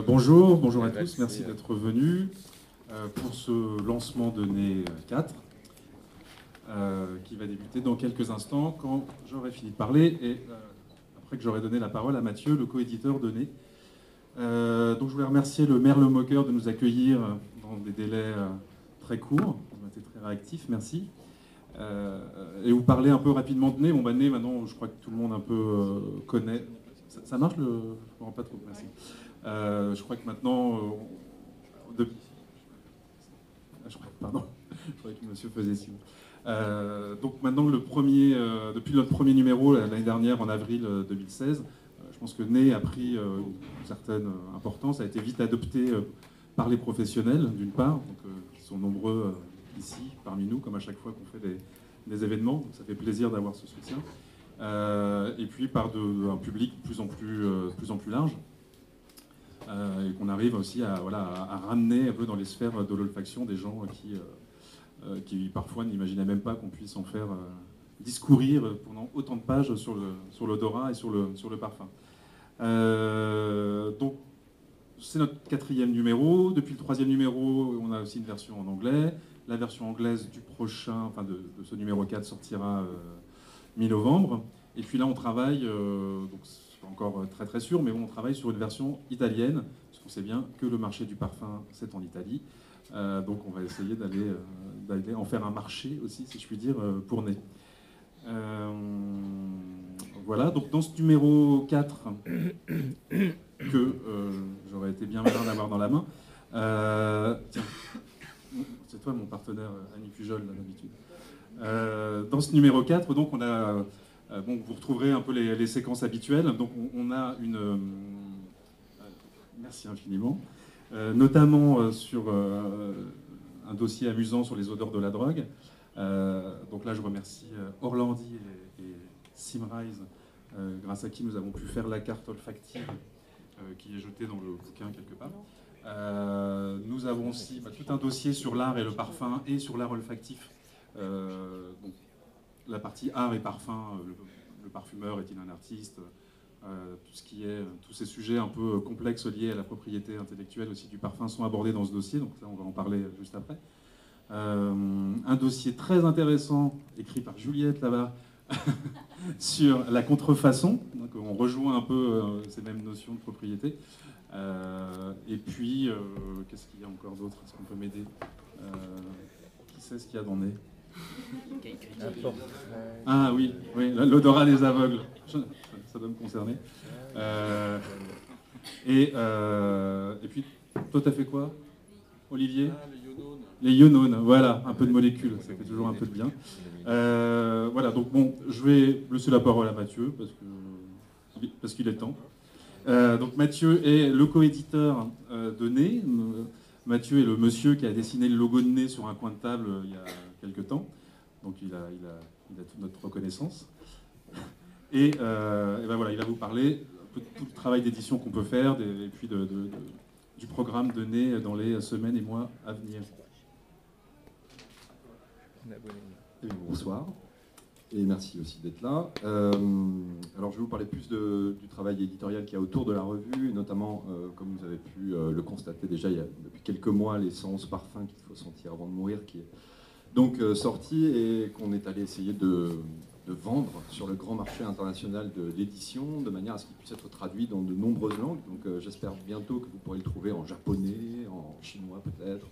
Bonjour à tous, merci d'être venus pour ce lancement de Nez 4 qui va débuter dans quelques instants quand j'aurai fini de parler et après que j'aurai donné la parole à Mathieu, le coéditeur de Nez. Donc je voulais remercier le maire Le Moqueur de nous accueillir dans des délais très courts. On a été très réactifs, merci. Et vous parler un peu rapidement de Nez. Bon, Nez, maintenant, je crois que tout le monde un peu connaît. Ça marche le... Je ne me rends pas trop, merci. Je crois que maintenant... Pardon, je croyais que monsieur faisait signe. Donc maintenant, depuis notre premier numéro, l'année dernière, en avril 2016, je pense que Nez a pris une certaine importance, a été vite adopté par les professionnels, d'une part, donc, qui sont nombreux ici, parmi nous, comme à chaque fois qu'on fait des événements. Donc ça fait plaisir d'avoir ce soutien. Et puis par un public de plus en plus large. Et qu'on arrive aussi à ramener un peu dans les sphères de l'olfaction des gens qui parfois n'imaginaient même pas qu'on puisse en faire discourir pendant autant de pages sur l'odorat et sur le parfum. Donc c'est notre 4e numéro. Depuis le 3e numéro, on a aussi une version en anglais. La version anglaise du prochain, enfin de ce numéro 4 sortira mi-novembre. Et puis là, on travaille, donc c'est pas encore très très sûr, mais bon, on travaille sur une version italienne, parce qu'on sait bien que le marché du parfum, c'est en Italie. Donc on va essayer d'aller en faire un marché aussi, si je puis dire, pour Nez. Voilà, donc dans ce numéro 4, que j'aurais été bien malin d'avoir dans la main, tiens, c'est toi mon partenaire, Annie Pujol, d'habitude. Dans ce numéro 4, donc on a... Bon, vous retrouverez un peu les séquences habituelles. Donc on a une... merci infiniment. Notamment sur un dossier amusant sur les odeurs de la drogue. Donc là, je remercie Orlandi et Simrise, grâce à qui nous avons pu faire la carte olfactive qui est jetée dans le bouquin quelque part. Nous avons aussi tout un dossier sur l'art et le parfum et sur l'art olfactif. Donc, la partie art et parfum, le parfumeur est-il un artiste, tous ces sujets un peu complexes liés à la propriété intellectuelle aussi du parfum sont abordés dans ce dossier, donc là on va en parler juste après. Un dossier très intéressant écrit par Juliette là-bas sur la contrefaçon, donc on rejoint un peu ces mêmes notions de propriété. Et puis, qu'est-ce qu'il y a encore d'autre? Est-ce qu'on peut m'aider? Qui sait ce qu'il y a dans Nez? Ah oui, l'odorat des aveugles, ça doit me concerner. Et puis, toi t'as fait quoi, Olivier? Les ionones, voilà, un peu de molécules, ça fait toujours un peu de bien. Voilà, donc bon, je vais laisser la parole à Mathieu, parce qu'il est temps. Donc Mathieu est le coéditeur de Nez. Mathieu est le monsieur qui a dessiné le logo de Nez sur un coin de table il y a quelques temps. Donc il a toute notre reconnaissance. Et ben voilà, il va vous parler un peu de tout le travail d'édition qu'on peut faire et puis du programme de Nez dans les semaines et mois à venir. Bonsoir. Et merci aussi d'être là. Alors je vais vous parler plus du travail éditorial qu'il y a autour de la revue, et notamment, comme vous avez pu le constater déjà, il y a depuis quelques mois l'essence parfum qu'il faut sentir avant de mourir, qui est donc sorti et qu'on est allé essayer de vendre sur le grand marché international de l'édition, de manière à ce qu'il puisse être traduit dans de nombreuses langues. Donc j'espère bientôt que vous pourrez le trouver en japonais, en chinois peut-être,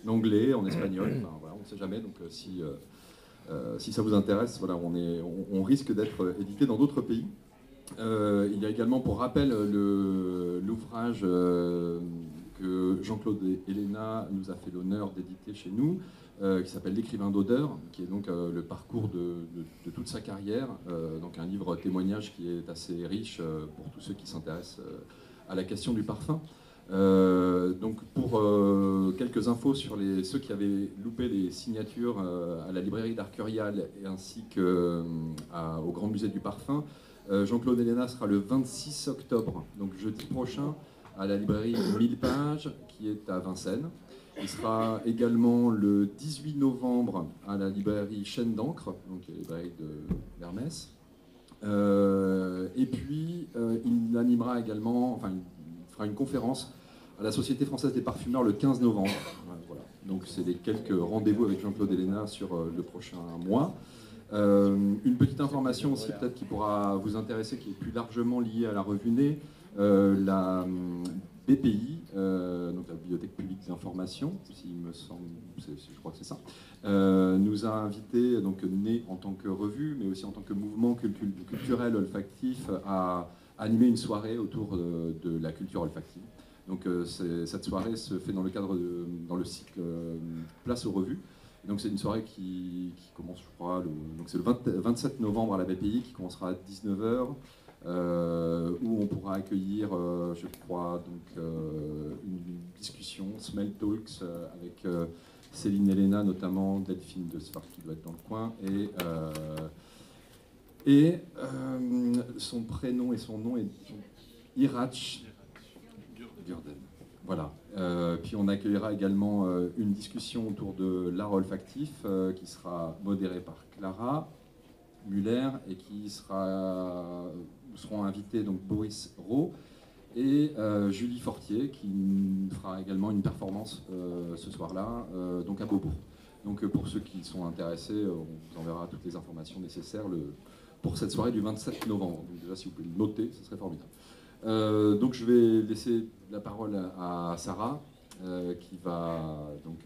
en anglais, en espagnol, enfin, voilà, on ne sait jamais. Donc si ça vous intéresse, voilà, on risque d'être édité dans d'autres pays. Il y a également, pour rappel, l'ouvrage que Jean-Claude Héléna nous a fait l'honneur d'éditer chez nous, qui s'appelle L'écrivain d'odeur, qui est donc le parcours de toute sa carrière, donc un livre témoignage qui est assez riche pour tous ceux qui s'intéressent à la question du parfum. Donc pour quelques infos sur ceux qui avaient loupé les signatures à la librairie d'Arcurial ainsi qu'au Grand Musée du Parfum, Jean-Claude Héléna sera le 26 octobre, donc jeudi prochain, à la librairie 1000 pages qui est à Vincennes. Il sera également le 18 novembre à la librairie Chaîne d'encre, donc la librairie d'Hermès. Et puis il animera également, enfin fera une conférence à la Société française des parfumeurs le 15 novembre. Voilà. Donc c'est les quelques rendez-vous avec Jean-Claude Héléna sur le prochain mois. Une petite information aussi peut-être qui pourra vous intéresser, qui est plus largement liée à la revue Nez. La BPI, donc la Bibliothèque publique d'information, s'il me semble, je crois que c'est ça, nous a invités, donc Nez en tant que revue, mais aussi en tant que mouvement culturel olfactif, à animer une soirée autour de la culture olfactive. Donc cette soirée se fait dans le cadre dans le cycle Place aux revues. Et donc c'est une soirée qui commence, je crois, donc c'est le 27 novembre à la BPI, qui commencera à 19h, où on pourra accueillir, je crois, donc, une discussion, Smell Talks, avec Céline Héléna, notamment Delphine de Sfar, qui doit être dans le coin, et son prénom et son nom est Irach Gurden. Voilà. Puis on accueillera également une discussion autour de l'art olfactif qui sera modérée par Clara Muller et qui seront invités donc Boris Rowe et Julie Fortier qui fera également une performance ce soir-là, donc à Beaubourg. Donc pour ceux qui sont intéressés, on vous enverra toutes les informations nécessaires pour cette soirée du 27 novembre. Donc déjà, si vous pouvez le noter, ce serait formidable. Donc je vais laisser la parole à Sarah qui va donc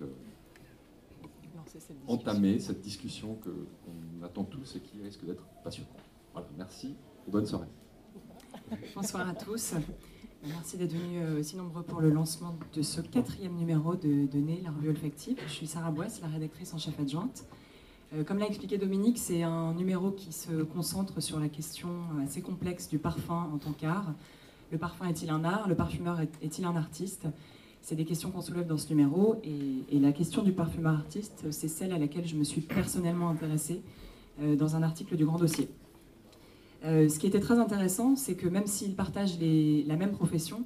entamer cette discussion qu'on attend tous et qui risque d'être passionnante. Voilà, merci et bonne soirée. Bonsoir à tous. Merci d'être venus aussi nombreux pour le lancement de ce 4e numéro de Nez, la revue olfactive. Je suis Sarah Boisse, la rédactrice en chef adjointe. Comme l'a expliqué Dominique, c'est un numéro qui se concentre sur la question assez complexe du parfum en tant qu'art. Le parfum est-il un art? Le parfumeur est-il un artiste? C'est des questions qu'on soulève dans ce numéro. Et la question du parfumeur artiste, c'est celle à laquelle je me suis personnellement intéressée dans un article du Grand Dossier. Ce qui était très intéressant, c'est que même s'ils partagent la même profession,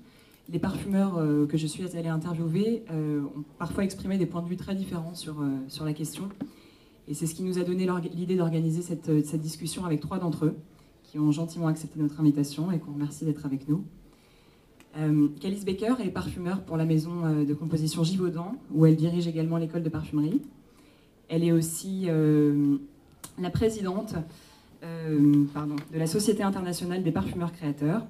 les parfumeurs que je suis allée interviewer ont parfois exprimé des points de vue très différents sur la question. Et c'est ce qui nous a donné l'idée d'organiser cette discussion avec 3 d'entre eux, qui ont gentiment accepté notre invitation et qu'on remercie d'être avec nous. Calice Baker est parfumeur pour la maison de composition Givaudan, où elle dirige également l'école de parfumerie. Elle est aussi la présidente de la Société internationale des parfumeurs créateurs.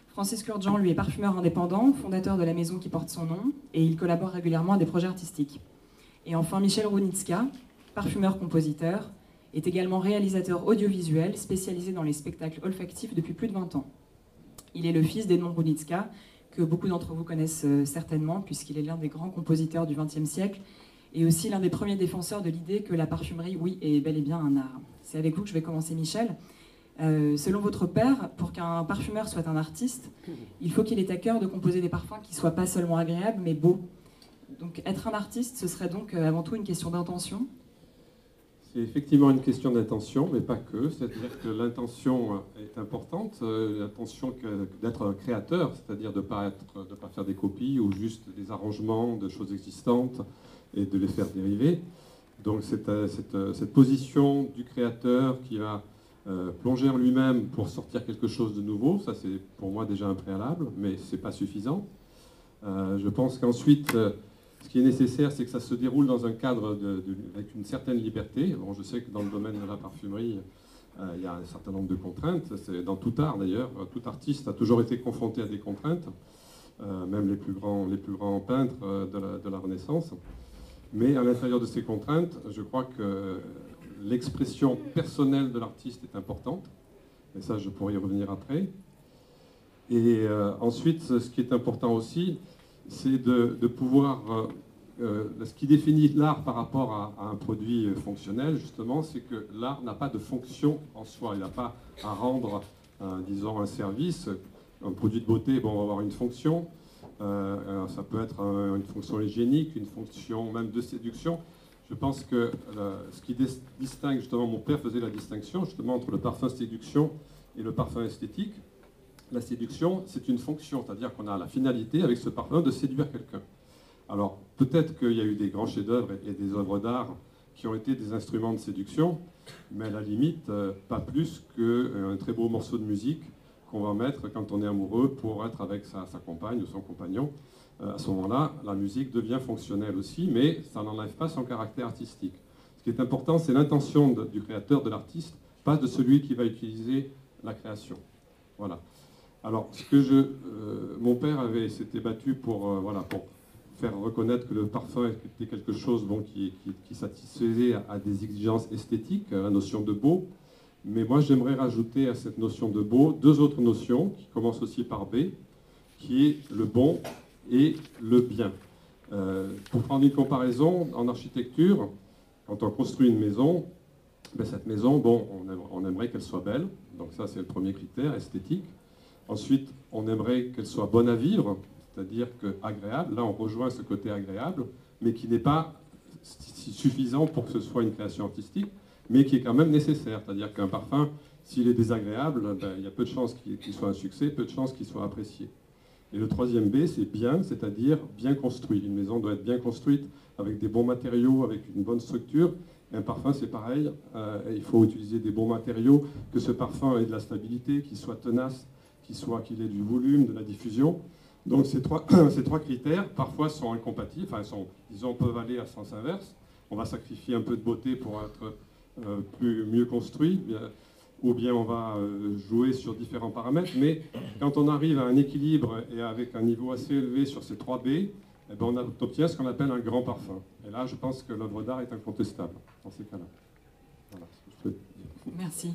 Francis Kurjan, lui, est parfumeur indépendant, fondateur de la maison qui porte son nom, et il collabore régulièrement à des projets artistiques. Et enfin, Michel Runitska, parfumeur-compositeur, est également réalisateur audiovisuel spécialisé dans les spectacles olfactifs depuis plus de 20 ans. Il est le fils d'Edmond Runitska, que beaucoup d'entre vous connaissent certainement, puisqu'il est l'un des grands compositeurs du XXe siècle, et aussi l'un des premiers défenseurs de l'idée que la parfumerie, oui, est bel et bien un art. C'est avec vous que je vais commencer, Michel. Selon votre père, pour qu'un parfumeur soit un artiste, il faut qu'il ait à cœur de composer des parfums qui ne soient pas seulement agréables, mais beaux. Donc être un artiste, ce serait donc avant tout une question d'intention. C'est effectivement une question d'intention, mais pas que. C'est-à-dire que l'intention est importante, l'intention d'être créateur, c'est-à-dire de ne pas faire des copies ou juste des arrangements de choses existantes et de les faire dériver. Donc cette position du créateur qui va plonger en lui-même pour sortir quelque chose de nouveau, ça c'est pour moi déjà un préalable, mais ce n'est pas suffisant. Je pense qu'ensuite, ce qui est nécessaire, c'est que ça se déroule dans un cadre avec une certaine liberté. Bon, je sais que dans le domaine de la parfumerie, il y a un certain nombre de contraintes. C'est dans tout art d'ailleurs. Tout artiste a toujours été confronté à des contraintes, même les plus grands peintres de la Renaissance. Mais à l'intérieur de ces contraintes, je crois que l'expression personnelle de l'artiste est importante. Et ça, je pourrais y revenir après. Et ensuite, ce qui est important aussi, c'est de pouvoir... ce qui définit l'art par rapport à un produit fonctionnel, justement, c'est que l'art n'a pas de fonction en soi. Il n'a pas à rendre, disons, un service. Un produit de beauté, bon, on va avoir une fonction. Ça peut être une fonction hygiénique, une fonction même de séduction. Je pense que ce qui distingue, justement, mon père faisait la distinction, justement, entre le parfum séduction et le parfum esthétique. La séduction, c'est une fonction, c'est-à-dire qu'on a la finalité avec ce parfum de séduire quelqu'un. Alors, peut-être qu'il y a eu des grands chefs-d'œuvre et des œuvres d'art qui ont été des instruments de séduction, mais à la limite, pas plus qu'un très beau morceau de musique qu'on va mettre quand on est amoureux pour être avec sa compagne ou son compagnon. À ce moment-là, la musique devient fonctionnelle aussi, mais ça n'enlève pas son caractère artistique. Ce qui est important, c'est l'intention du créateur, de l'artiste, pas de celui qui va utiliser la création. Voilà. Alors, mon père s'était battu pour faire reconnaître que le parfum était quelque chose qui satisfaisait à des exigences esthétiques, à la notion de beau. Mais moi, j'aimerais rajouter à cette notion de beau deux autres notions qui commencent aussi par B, qui est le bon et le bien. Pour prendre une comparaison, en architecture, quand on construit une maison, cette maison, on aimerait qu'elle soit belle. Donc ça, c'est le premier critère, esthétique. Ensuite, on aimerait qu'elle soit bonne à vivre, c'est-à-dire agréable. Là, on rejoint ce côté agréable, mais qui n'est pas suffisant pour que ce soit une création artistique, mais qui est quand même nécessaire. C'est-à-dire qu'un parfum, s'il est désagréable, il y a peu de chances qu'il soit un succès, peu de chances qu'il soit apprécié. Et le troisième B, c'est bien, c'est-à-dire bien construit. Une maison doit être bien construite, avec des bons matériaux, avec une bonne structure. Un parfum, c'est pareil. Il faut utiliser des bons matériaux, que ce parfum ait de la stabilité, qu'il soit tenace, qu'il ait du volume, de la diffusion. Donc ces trois critères, parfois, sont incompatibles, peuvent aller à sens inverse. On va sacrifier un peu de beauté pour être mieux construit, ou bien on va jouer sur différents paramètres. Mais quand on arrive à un équilibre et avec un niveau assez élevé sur ces 3 B, on obtient ce qu'on appelle un grand parfum. Et là, je pense que l'œuvre d'art est incontestable dans ces cas-là. Voilà ce que je peux dire. Merci.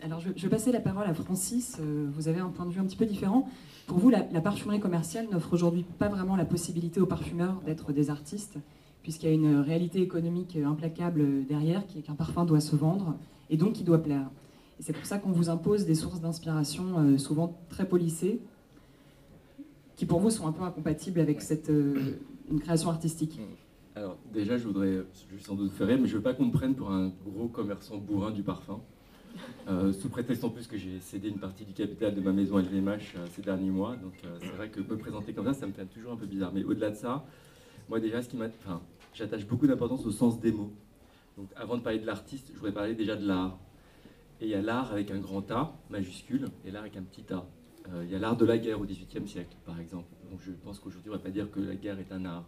Alors, je vais passer la parole à Francis. Vous avez un point de vue un petit peu différent. Pour vous, la parfumerie commerciale n'offre aujourd'hui pas vraiment la possibilité aux parfumeurs d'être des artistes, puisqu'il y a une réalité économique implacable derrière, qui est qu'un parfum doit se vendre, et donc il doit plaire. Et c'est pour ça qu'on vous impose des sources d'inspiration souvent très policées, qui pour vous sont un peu incompatibles avec une création artistique. Alors déjà, je vais sans doute faire rire, mais je ne veux pas qu'on me prenne pour un gros commerçant bourrin du parfum. Sous prétexte en plus que j'ai cédé une partie du capital de ma maison LVMH ces derniers mois, donc c'est vrai que me présenter comme ça me fait toujours un peu bizarre. Mais au-delà de ça, moi déjà, j'attache beaucoup d'importance au sens des mots. Donc avant de parler de l'artiste, je voudrais parler déjà de l'art. Et il y a l'art avec un grand A majuscule et l'art avec un petit A. Il y a l'art de la guerre au XVIIIe siècle, par exemple. Donc je pense qu'aujourd'hui, on ne va pas dire que la guerre est un art.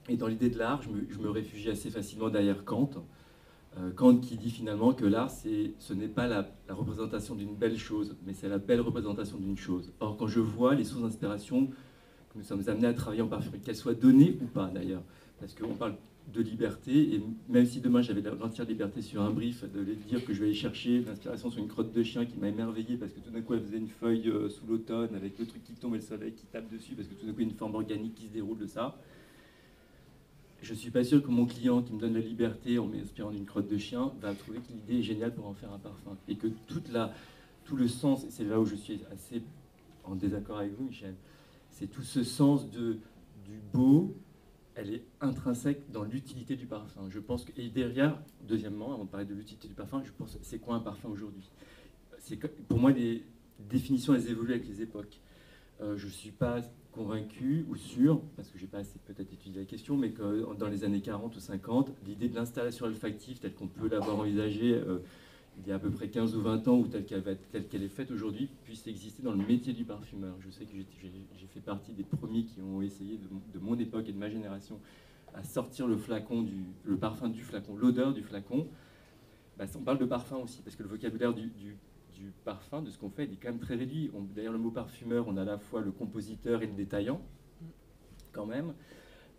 Et dans l'idée de l'art, je me réfugie assez facilement derrière Kant. Kant qui dit finalement que l'art, ce n'est pas la représentation d'une belle chose, mais c'est la belle représentation d'une chose. Or, quand je vois les sources d'inspiration que nous sommes amenés à travailler en parfumerie, qu'elles soient données ou pas d'ailleurs, parce qu'on parle de liberté, et même si demain j'avais l'entière liberté sur un brief, de dire que je vais aller chercher l'inspiration sur une crotte de chien qui m'a émerveillé, parce que tout d'un coup elle faisait une feuille sous l'automne, avec le truc qui tombe et le soleil qui tape dessus, parce que tout d'un coup il y a une forme organique qui se déroule de ça. Je ne suis pas sûr que mon client qui me donne la liberté en m'inspirant d'une crotte de chien va trouver que l'idée est géniale pour en faire un parfum. Et que tout le sens, et c'est là où je suis assez en désaccord avec vous, Michel, c'est tout ce sens du beau, elle est intrinsèque dans l'utilité du parfum. Je pense que, et derrière, deuxièmement, avant de parler de l'utilité du parfum, je pense, c'est quoi un parfum aujourd'hui? Pour moi, les définitions, elles évoluent avec les époques. Je ne suis pas convaincu ou sûr, parce que je n'ai pas assez peut-être étudié la question, mais que dans les années 40 ou 50, l'idée de l'installation olfactive, telle qu'on peut l'avoir envisagée il y a à peu près 15 ou 20 ans, ou telle qu'elle est faite aujourd'hui, puisse exister dans le métier du parfumeur. Je sais que j'ai fait partie des premiers qui ont essayé, de mon époque et de ma génération, à sortir le parfum du flacon, l'odeur du flacon. On parle de parfum aussi, parce que le vocabulaire du parfum, de ce qu'on fait, il est quand même très réduit. Derrière le mot parfumeur, on a à la fois le compositeur et le détaillant, quand même.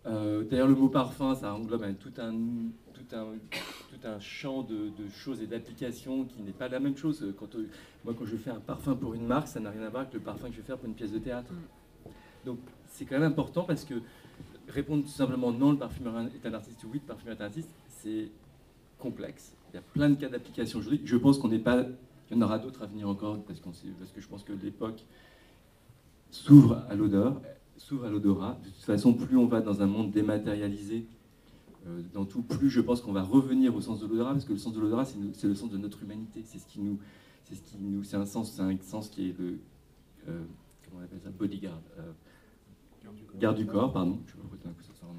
Derrière le mot parfum, ça englobe tout un champ de choses et d'applications qui n'est pas la même chose. Moi, quand je fais un parfum pour une marque, ça n'a rien à voir avec le parfum que je vais faire pour une pièce de théâtre. Donc, c'est quand même important parce que répondre tout simplement non, le parfumeur est un artiste, ou oui, le parfumeur est un artiste, c'est complexe. Il y a plein de cas d'application aujourd'hui. Je pense qu'il y en aura d'autres à venir encore parce que je pense que l'époque s'ouvre à l'odeur, s'ouvre à l'odorat. De toute façon, plus on va dans un monde dématérialisé, dans tout, plus je pense qu'on va revenir au sens de l'odorat, parce que le sens de l'odorat, c'est le sens de notre humanité. C'est un sens qui est le, comment on appelle ça, bodyguard, garde du corps, pardon. Je vais répéter un coup sur ça en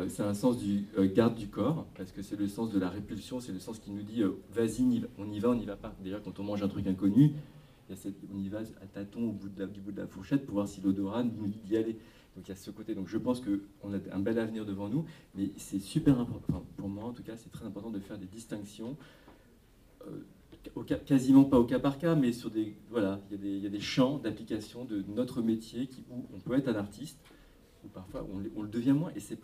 c'est un sens du garde du corps, parce que c'est le sens de la répulsion, c'est le sens qui nous dit vas-y, on y va pas. Déjà, quand on mange un truc inconnu, on y va à tâtons du bout de la fourchette pour voir si l'odorat nous dit d'y aller. Donc il y a ce côté. Donc je pense qu'on a un bel avenir devant nous, mais c'est super important, enfin, pour moi en tout cas, c'est très important de faire des distinctions, quasiment pas au cas par cas, mais sur des, voilà, il y a des champs d'application de notre métier où on peut être un artiste, où parfois on le devient moins, et c'est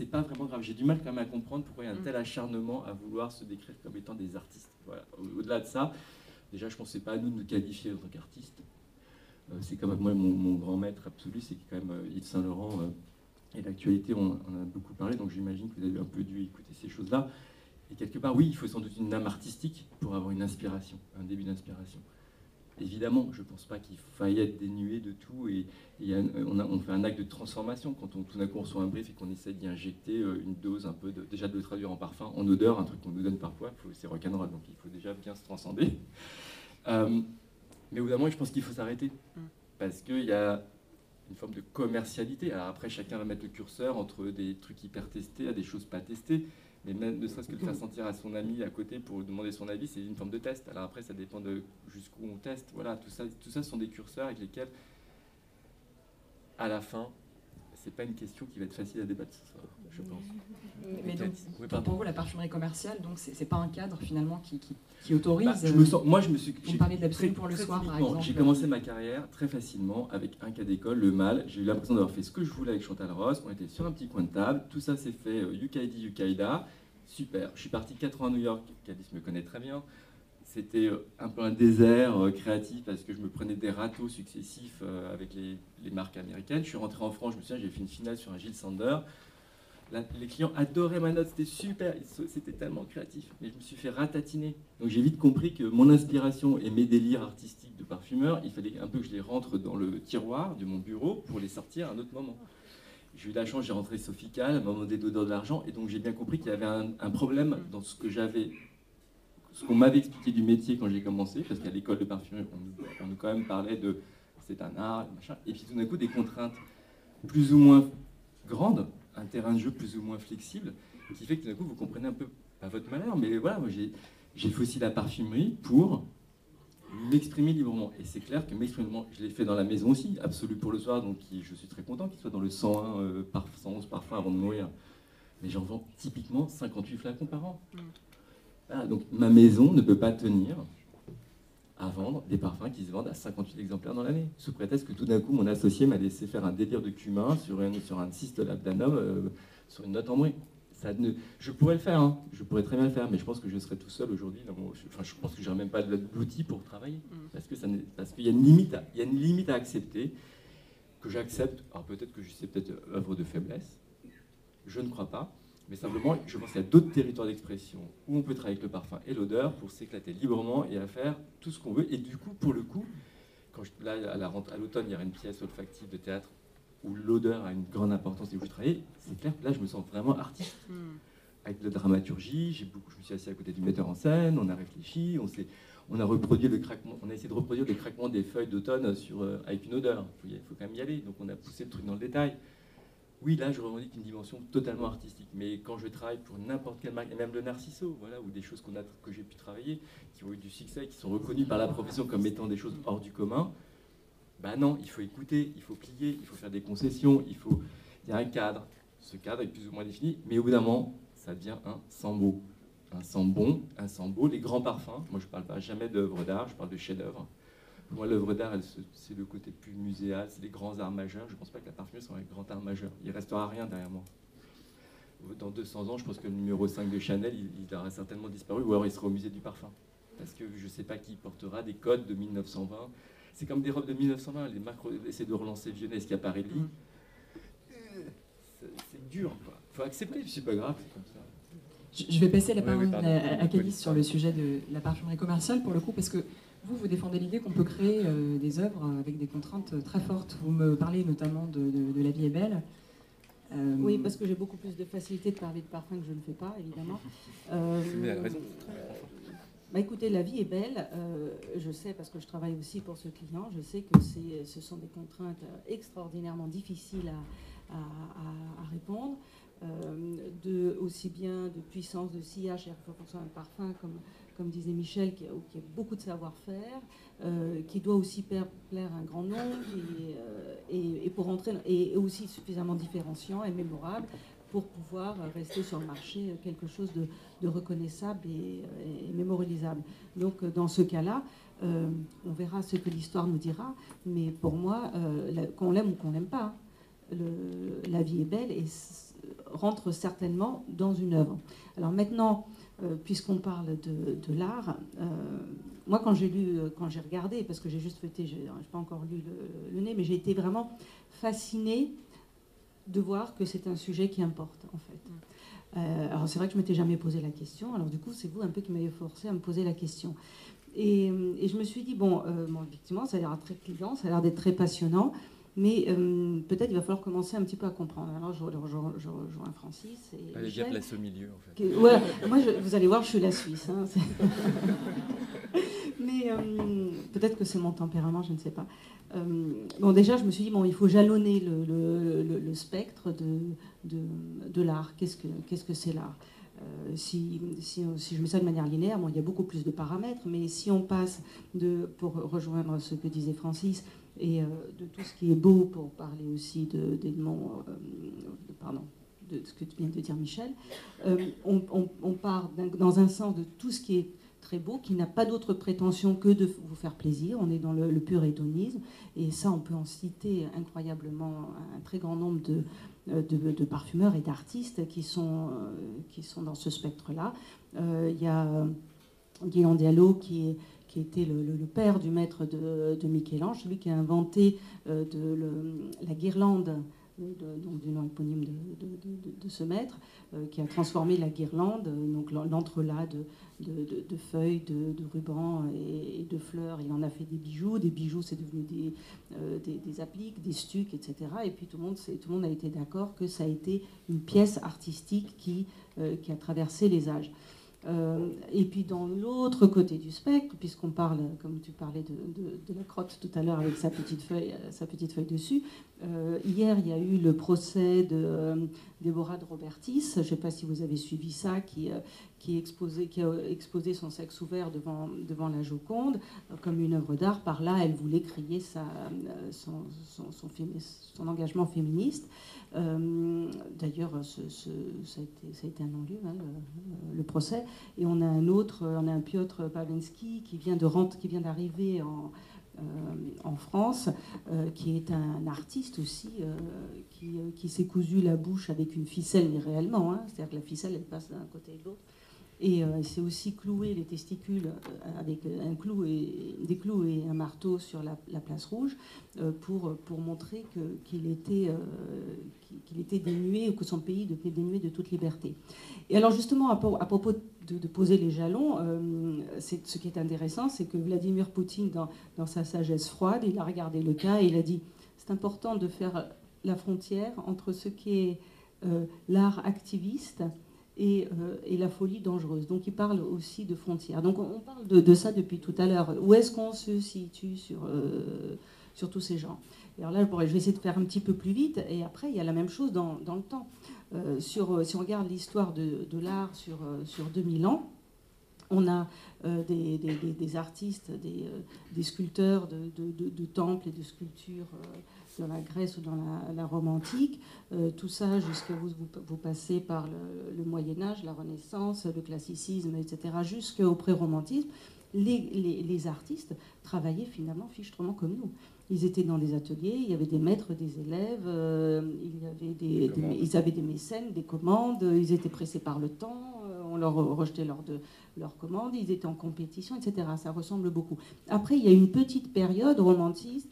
pas vraiment grave. J'ai du mal quand même à comprendre pourquoi il y a un tel acharnement à vouloir se décrire comme étant des artistes. Voilà. Au-delà de ça, déjà je pense que c'est pas à nous de nous qualifier en tant qu'artistes. C'est quand même moi mon grand maître absolu, c'est quand même Yves Saint Laurent, et l'actualité on en a beaucoup parlé, donc j'imagine que vous avez un peu dû écouter ces choses-là. Et quelque part, oui, il faut sans doute une âme artistique pour avoir une inspiration, un début d'inspiration. Évidemment, je ne pense pas qu'il faille être dénué de tout, et on fait un acte de transformation quand tout d'un coup on reçoit un brief et qu'on essaie d'y injecter une dose un peu, déjà de le traduire en parfum, en odeur, un truc qu'on nous donne parfois, c'est rock'n'roll, donc il faut déjà bien se transcender. Mais au bout d'un moment, je pense qu'il faut s'arrêter, parce qu'il y a une forme de commercialité. Alors après, chacun va mettre le curseur entre des trucs hyper testés à des choses pas testées, mais même ne serait-ce que de faire sentir à son ami à côté pour demander son avis, c'est une forme de test. Alors après, ça dépend de jusqu'où on teste. Voilà, tout ça sont des curseurs avec lesquels, à la fin, c'est pas une question qui va être facile à débattre ce soir, je pense. Mais donc, oui, pour vous, la parfumerie commerciale, donc c'est pas un cadre finalement qui autorise. Moi, je me suis. Vous parlez de l'absolu pour le soir, par exemple. J'ai commencé ma carrière très facilement avec un cas d'école, le Mal. J'ai eu l'impression d'avoir fait ce que je voulais avec Chantal Ross. On était sur un petit coin de table. Tout ça s'est fait Yukaidi, Yukaïda. Super. Je suis parti 4 ans à New York. Cadiz me connaît très bien. C'était un peu un désert créatif parce que je me prenais des râteaux successifs avec les marques américaines. Je suis rentré en France, je me souviens, j'ai fait une finale sur un Gilles Sander. Les clients adoraient ma note, c'était super, c'était tellement créatif. Mais je me suis fait ratatiner. Donc j'ai vite compris que mon inspiration et mes délires artistiques de parfumeur, il fallait un peu que je les rentre dans le tiroir de mon bureau pour les sortir à un autre moment. J'ai eu la chance, j'ai rentré Sofical, à un moment des d'odeur de l'argent, et donc j'ai bien compris qu'il y avait un problème dans ce que j'avais, ce qu'on m'avait expliqué du métier quand j'ai commencé, parce qu'à l'école de parfumerie, on nous quand même parlait de c'est un art, machin, et puis tout d'un coup des contraintes plus ou moins grandes, un terrain de jeu plus ou moins flexible, qui fait que tout d'un coup vous comprenez un peu, pas votre malheur, mais voilà, moi j'ai fait aussi la parfumerie pour m'exprimer librement. Et c'est clair que m'exprimer librement, je l'ai fait dans la maison aussi, Absolu pour le soir, donc je suis très content qu'il soit dans le 101, 111 parfums avant de mourir. Mais j'en vends typiquement 58 flacons par an. Voilà, donc ma maison ne peut pas tenir à vendre des parfums qui se vendent à 58 exemplaires dans l'année, sous prétexte que tout d'un coup mon associé m'a laissé faire un délire de cumin sur un cyste labdanum sur une note en moins. Je pourrais le faire, hein. Je pourrais très bien le faire, mais je pense que je serais tout seul aujourd'hui. Je pense que je n'aurais même pas l'outil pour travailler, parce qu'il y a une limite à accepter, que j'accepte. Alors peut-être que c'est peut-être œuvre de faiblesse, je ne crois pas, mais simplement, je pense qu'il y a d'autres territoires d'expression où on peut travailler avec le parfum et l'odeur pour s'éclater librement et à faire tout ce qu'on veut. Et du coup, pour le coup, là, à l'automne, il y aura une pièce olfactive de théâtre où l'odeur a une grande importance et où je travaille, c'est clair que là, je me sens vraiment artiste. Avec la dramaturgie, je me suis assis à côté du metteur en scène, on a réfléchi, on a reproduit le craquement, on a essayé de reproduire le craquement des feuilles d'automne avec une odeur. Il faut quand même y aller, donc on a poussé le truc dans le détail. Oui, là, je revendique une dimension totalement artistique, mais quand je travaille pour n'importe quelle marque, et même le Narciso, voilà, ou des choses que j'ai pu travailler, qui ont eu du succès, qui sont reconnues par la profession comme étant des choses hors du commun, ben non, il faut écouter, il faut plier, il faut faire des concessions, il y a un cadre. Ce cadre est plus ou moins défini, mais au bout d'un moment, ça devient un sent beau. Un sent bon, un sent beau. Les grands parfums, moi je ne parle pas jamais d'œuvres d'art, je parle de chefs-d'œuvre. Pour moi, l'œuvre d'art, c'est le côté plus muséal, c'est les grands arts majeurs. Je ne pense pas que la parfumerie soit un grand art majeur. Il ne restera rien derrière moi. Dans 200 ans, je pense que le numéro 5 de Chanel, il aura certainement disparu, ou alors il sera au musée du parfum. Parce que je ne sais pas qui portera des codes de 1920. C'est comme des robes de 1920, les marques essaient de relancer Vionnet, Schiaparelli. C'est dur, quoi. Il faut accepter, c'est pas grave, c'est comme ça. Je vais passer la parole à Cadiz sur le sujet de la parfumerie commerciale, pour le coup, parce que vous défendez l'idée qu'on peut créer des œuvres avec des contraintes très fortes. Vous me parlez notamment de La vie est belle. Oui, parce que j'ai beaucoup plus de facilité de parler de parfum que je ne fais pas, évidemment. Mais elle a raison. Bah écoutez, La vie est belle. Je sais, parce que je travaille aussi pour ce client, je sais que ce sont des contraintes extraordinairement difficiles à répondre. aussi bien de puissance, de sillage, c'est-à-dire qu'il faut faire un parfum, comme disait Michel, qui a beaucoup de savoir-faire, qui doit aussi plaire à un grand nombre, et pour entrer, et aussi suffisamment différenciant et mémorable pour pouvoir rester sur le marché quelque chose de reconnaissable et mémorisable. Donc dans ce cas-là, on verra ce que l'histoire nous dira, mais pour moi, qu'on l'aime ou qu'on l'aime pas, La vie est belle et rentre certainement dans une œuvre. Alors maintenant, puisqu'on parle de l'art, moi quand j'ai regardé, parce que j'ai juste feuilleté, je n'ai pas encore lu le nez, mais j'ai été vraiment fascinée de voir que c'est un sujet qui importe, en fait. Alors c'est vrai que je ne m'étais jamais posé la question, alors du coup c'est vous un peu qui m'avez forcé à me poser la question. Et je me suis dit, bon, effectivement, ça a l'air très clivant, ça a l'air d'être très passionnant, mais peut-être il va falloir commencer un petit peu à comprendre. Alors je rejoins Francis et Allez bien placer au milieu, en fait. Ouais, moi, vous allez voir, je suis la Suisse. Hein, mais peut-être que c'est mon tempérament, je ne sais pas. Bon, déjà, je me suis dit, bon, il faut jalonner le spectre de l'art. Qu'est-ce que c'est l'art ? Si je mets ça de manière linéaire, bon, il y a beaucoup plus de paramètres, mais si on passe pour rejoindre ce que disait Francis, et de tout ce qui est beau, pour parler aussi de ce que tu viens de dire, Michel, on part dans un sens de tout ce qui est très beau, qui n'a pas d'autre prétention que de vous faire plaisir. On est dans le pur hédonisme, et ça, on peut en citer incroyablement un très grand nombre de parfumeurs et d'artistes qui sont dans ce spectre-là. Il y a Guillaume Diallo qui était le père du maître de Michel-Ange, celui qui a inventé la guirlande, donc du nom éponyme de ce maître, qui a transformé la guirlande, donc l'entrelac de feuilles, de rubans et de fleurs. Il en a fait des bijoux. Des bijoux, c'est devenu des appliques, des stucs, etc. Et puis tout le monde a été d'accord que ça a été une pièce artistique qui a traversé les âges. Et puis dans l'autre côté du spectre, puisqu'on parle, comme tu parlais de la crotte tout à l'heure avec sa petite feuille dessus, hier il y a eu le procès de Déborah de Robertis, je ne sais pas si vous avez suivi ça, qui a exposé son sexe ouvert devant la Joconde comme une œuvre d'art. Par là, elle voulait crier son engagement féministe. D'ailleurs, ça a été un non-lieu, hein, le procès. Et on a un Piotr Pawlenski qui vient d'arriver en France, qui est un artiste aussi, qui s'est cousu la bouche avec une ficelle, mais réellement, hein, c'est-à-dire que la ficelle, elle passe d'un côté et de l'autre. Et il s'est aussi cloué les testicules avec des clous et un marteau sur la place rouge pour montrer qu'il était dénué, ou que son pays était dénué de toute liberté. Et alors justement, à propos de poser les jalons, ce qui est intéressant, c'est que Vladimir Poutine, dans sa sagesse froide, il a regardé le cas et il a dit « c'est important de faire la frontière entre ce qui est l'art activiste et la folie dangereuse ». Donc il parle aussi de frontières. Donc on parle de ça depuis tout à l'heure. Où est-ce qu'on se situe sur tous ces genres? Et alors là, je vais essayer de faire un petit peu plus vite. Et après, il y a la même chose dans le temps. Si on regarde l'histoire de l'art sur 2000 ans, on a des artistes, des sculpteurs de temples et de sculptures dans la Grèce ou dans la Rome antique, tout ça jusqu'à vous passez par le Moyen-Âge, la Renaissance, le classicisme, etc., jusqu'au pré-romantisme. Les artistes travaillaient finalement fichtrement comme nous. Ils étaient dans des ateliers, il y avait des maîtres, des élèves, ils avaient des mécènes, des commandes, ils étaient pressés par le temps, on leur rejetait leurs commandes, ils étaient en compétition, etc. Ça ressemble beaucoup. Après, il y a une petite période romantisme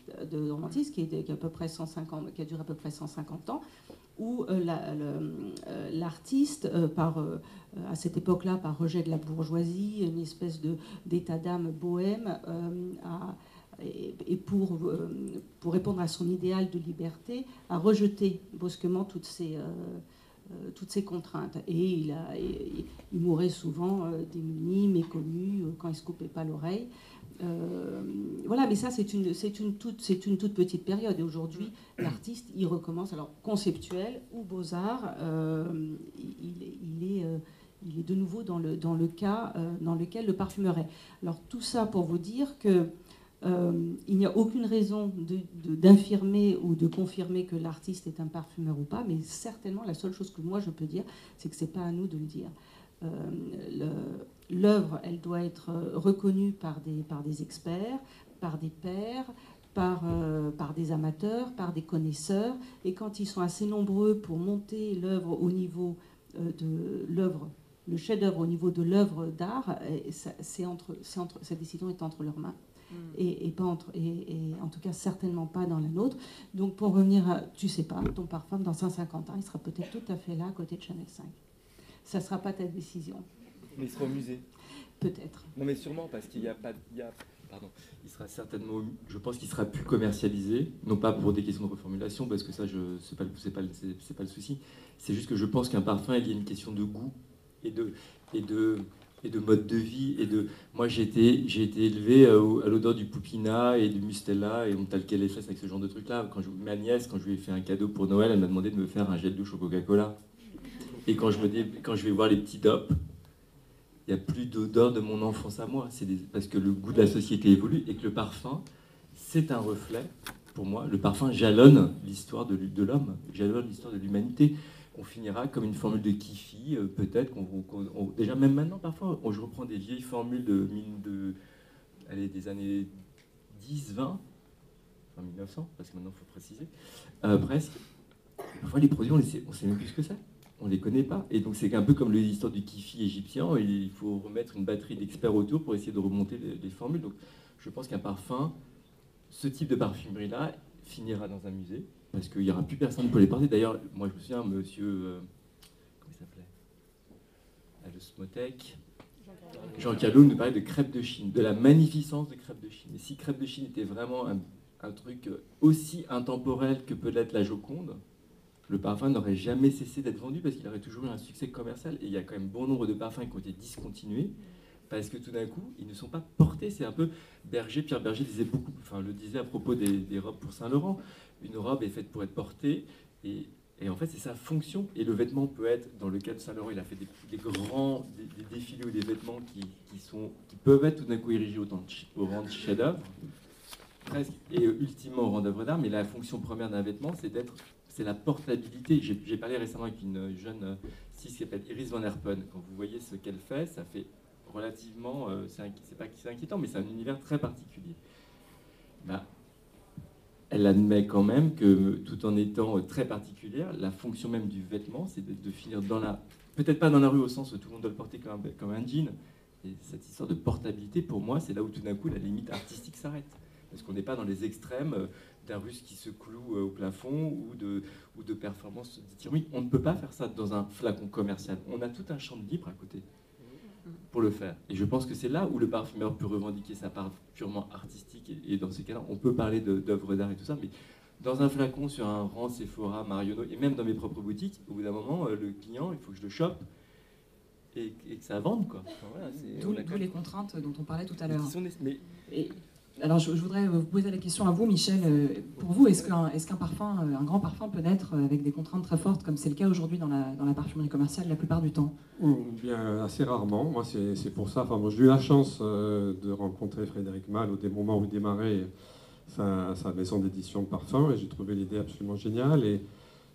qui a à peu près 150, qui a duré à peu près 150 ans, où l'artiste, à cette époque-là, par rejet de la bourgeoisie, une espèce d'état d'âme bohème, et pour répondre à son idéal de liberté, a rejeté brusquement toutes ces contraintes. Et il mourait souvent démuni, méconnu, quand il ne se coupait pas l'oreille. Voilà, mais ça, c'est une toute petite période. Et aujourd'hui, l'artiste, il recommence. Alors, conceptuel ou beaux-arts, il est de nouveau dans le cas dans lequel le parfumeur est. Alors, tout ça pour vous dire que il n'y a aucune raison d'infirmer ou de confirmer que l'artiste est un parfumeur ou pas, mais certainement, la seule chose que moi je peux dire, c'est que ce n'est pas à nous de le dire. L'œuvre, elle doit être reconnue par des experts, par des pairs, par des amateurs, par des connaisseurs, et quand ils sont assez nombreux pour monter l'œuvre au niveau de l'œuvre, le chef-d'œuvre au niveau de l'œuvre d'art, cette décision est entre leurs mains. Et en tout cas certainement pas dans la nôtre. Donc pour revenir à, tu sais pas, ton parfum dans 150 ans, il sera peut-être tout à fait là à côté de Chanel 5. Ça sera pas ta décision. Mais il sera au musée. Peut-être. Non mais sûrement parce qu'il n'y a pas... Pardon. Il sera certainement, je pense qu'il sera plus commercialisé, non pas pour des questions de reformulation, parce que ça, c'est pas le souci. C'est juste que je pense qu'un parfum, il y a une question de goût et de mode de vie. Moi, j'ai été élevé à l'odeur du Poupina et du Mustela, et on me talquait les fesses avec ce genre de trucs-là. Ma nièce, quand je lui ai fait un cadeau pour Noël, elle m'a demandé de me faire un gel douche au Coca-Cola. Et quand je vais voir les petits dopes, il n'y a plus d'odeur de mon enfance à moi. Parce que le goût de la société évolue et que le parfum, c'est un reflet. Pour moi, le parfum jalonne l'histoire de l'homme, jalonne l'histoire de l'humanité. On finira comme une formule de Kifi, peut-être. Déjà, même maintenant, parfois, je reprends des vieilles formules des années 10, 20, enfin 1900, parce que maintenant, il faut préciser, presque. Parfois, les produits, on ne sait même plus ce que c'est. On ne les connaît pas. Et donc, c'est un peu comme l'histoire du Kifi égyptien. Il faut remettre une batterie d'experts autour pour essayer de remonter les formules. Donc, je pense qu'un parfum, ce type de parfumerie-là, finira dans un musée. Parce qu'il n'y aura plus personne pour les porter. D'ailleurs, moi je me souviens, monsieur... comment il s'appelait ? À l'Osmothèque. Jean Callot nous parlait de crêpes de Chine, de la magnificence de crêpes de Chine. Et si crêpes de Chine était vraiment un truc aussi intemporel que peut l'être la Joconde, le parfum n'aurait jamais cessé d'être vendu parce qu'il aurait toujours eu un succès commercial. Et il y a quand même bon nombre de parfums qui ont été discontinués parce que tout d'un coup, ils ne sont pas portés. C'est un peu Pierre Berger disait beaucoup, le disait à propos des robes pour Saint-Laurent. Une robe est faite pour être portée et en fait c'est sa fonction. Et le vêtement peut être, dans le cas de Saint-Laurent, il a fait des défilés ou des vêtements qui peuvent être tout d'un coup érigés au rang de chef-d'œuvre, presque, et ultimement au rang d'œuvre d'art. Mais la fonction première d'un vêtement, c'est la portabilité. J'ai parlé récemment avec une jeune qui s'appelle Iris Van Herpen. Quand vous voyez ce qu'elle fait, ça fait relativement, c'est pas que c'est inquiétant, mais c'est un univers très particulier. Elle admet quand même que, tout en étant très particulière, la fonction même du vêtement, c'est de finir peut-être pas dans la rue au sens où tout le monde doit le porter comme un jean, et cette histoire de portabilité, pour moi, c'est là où tout d'un coup la limite artistique s'arrête. Parce qu'on n'est pas dans les extrêmes d'un russe qui se cloue au plafond ou de performance dithyrambique. On ne peut pas faire ça dans un flacon commercial. On a tout un champ de libre à côté pour le faire. Et je pense que c'est là où le parfumeur peut revendiquer sa part purement artistique. Et dans ces cas-là, on peut parler d'œuvres d'art et tout ça, mais dans un flacon, sur un rang Sephora, Marionneau, et même dans mes propres boutiques, au bout d'un moment, le client, il faut que je le chope et que ça vende, quoi. Enfin, voilà, D'où les contraintes dont on parlait tout à l'heure. Mais... Alors, je voudrais vous poser la question à vous, Michel. Pour vous, est-ce qu'un parfum, un grand parfum peut naître avec des contraintes très fortes, comme c'est le cas aujourd'hui dans la parfumerie commerciale la plupart du temps ? Bien, assez rarement. Moi, c'est pour ça. Enfin, moi, j'ai eu la chance de rencontrer Frédéric Malle au moment où il démarrait sa maison d'édition de parfums, et j'ai trouvé l'idée absolument géniale. Et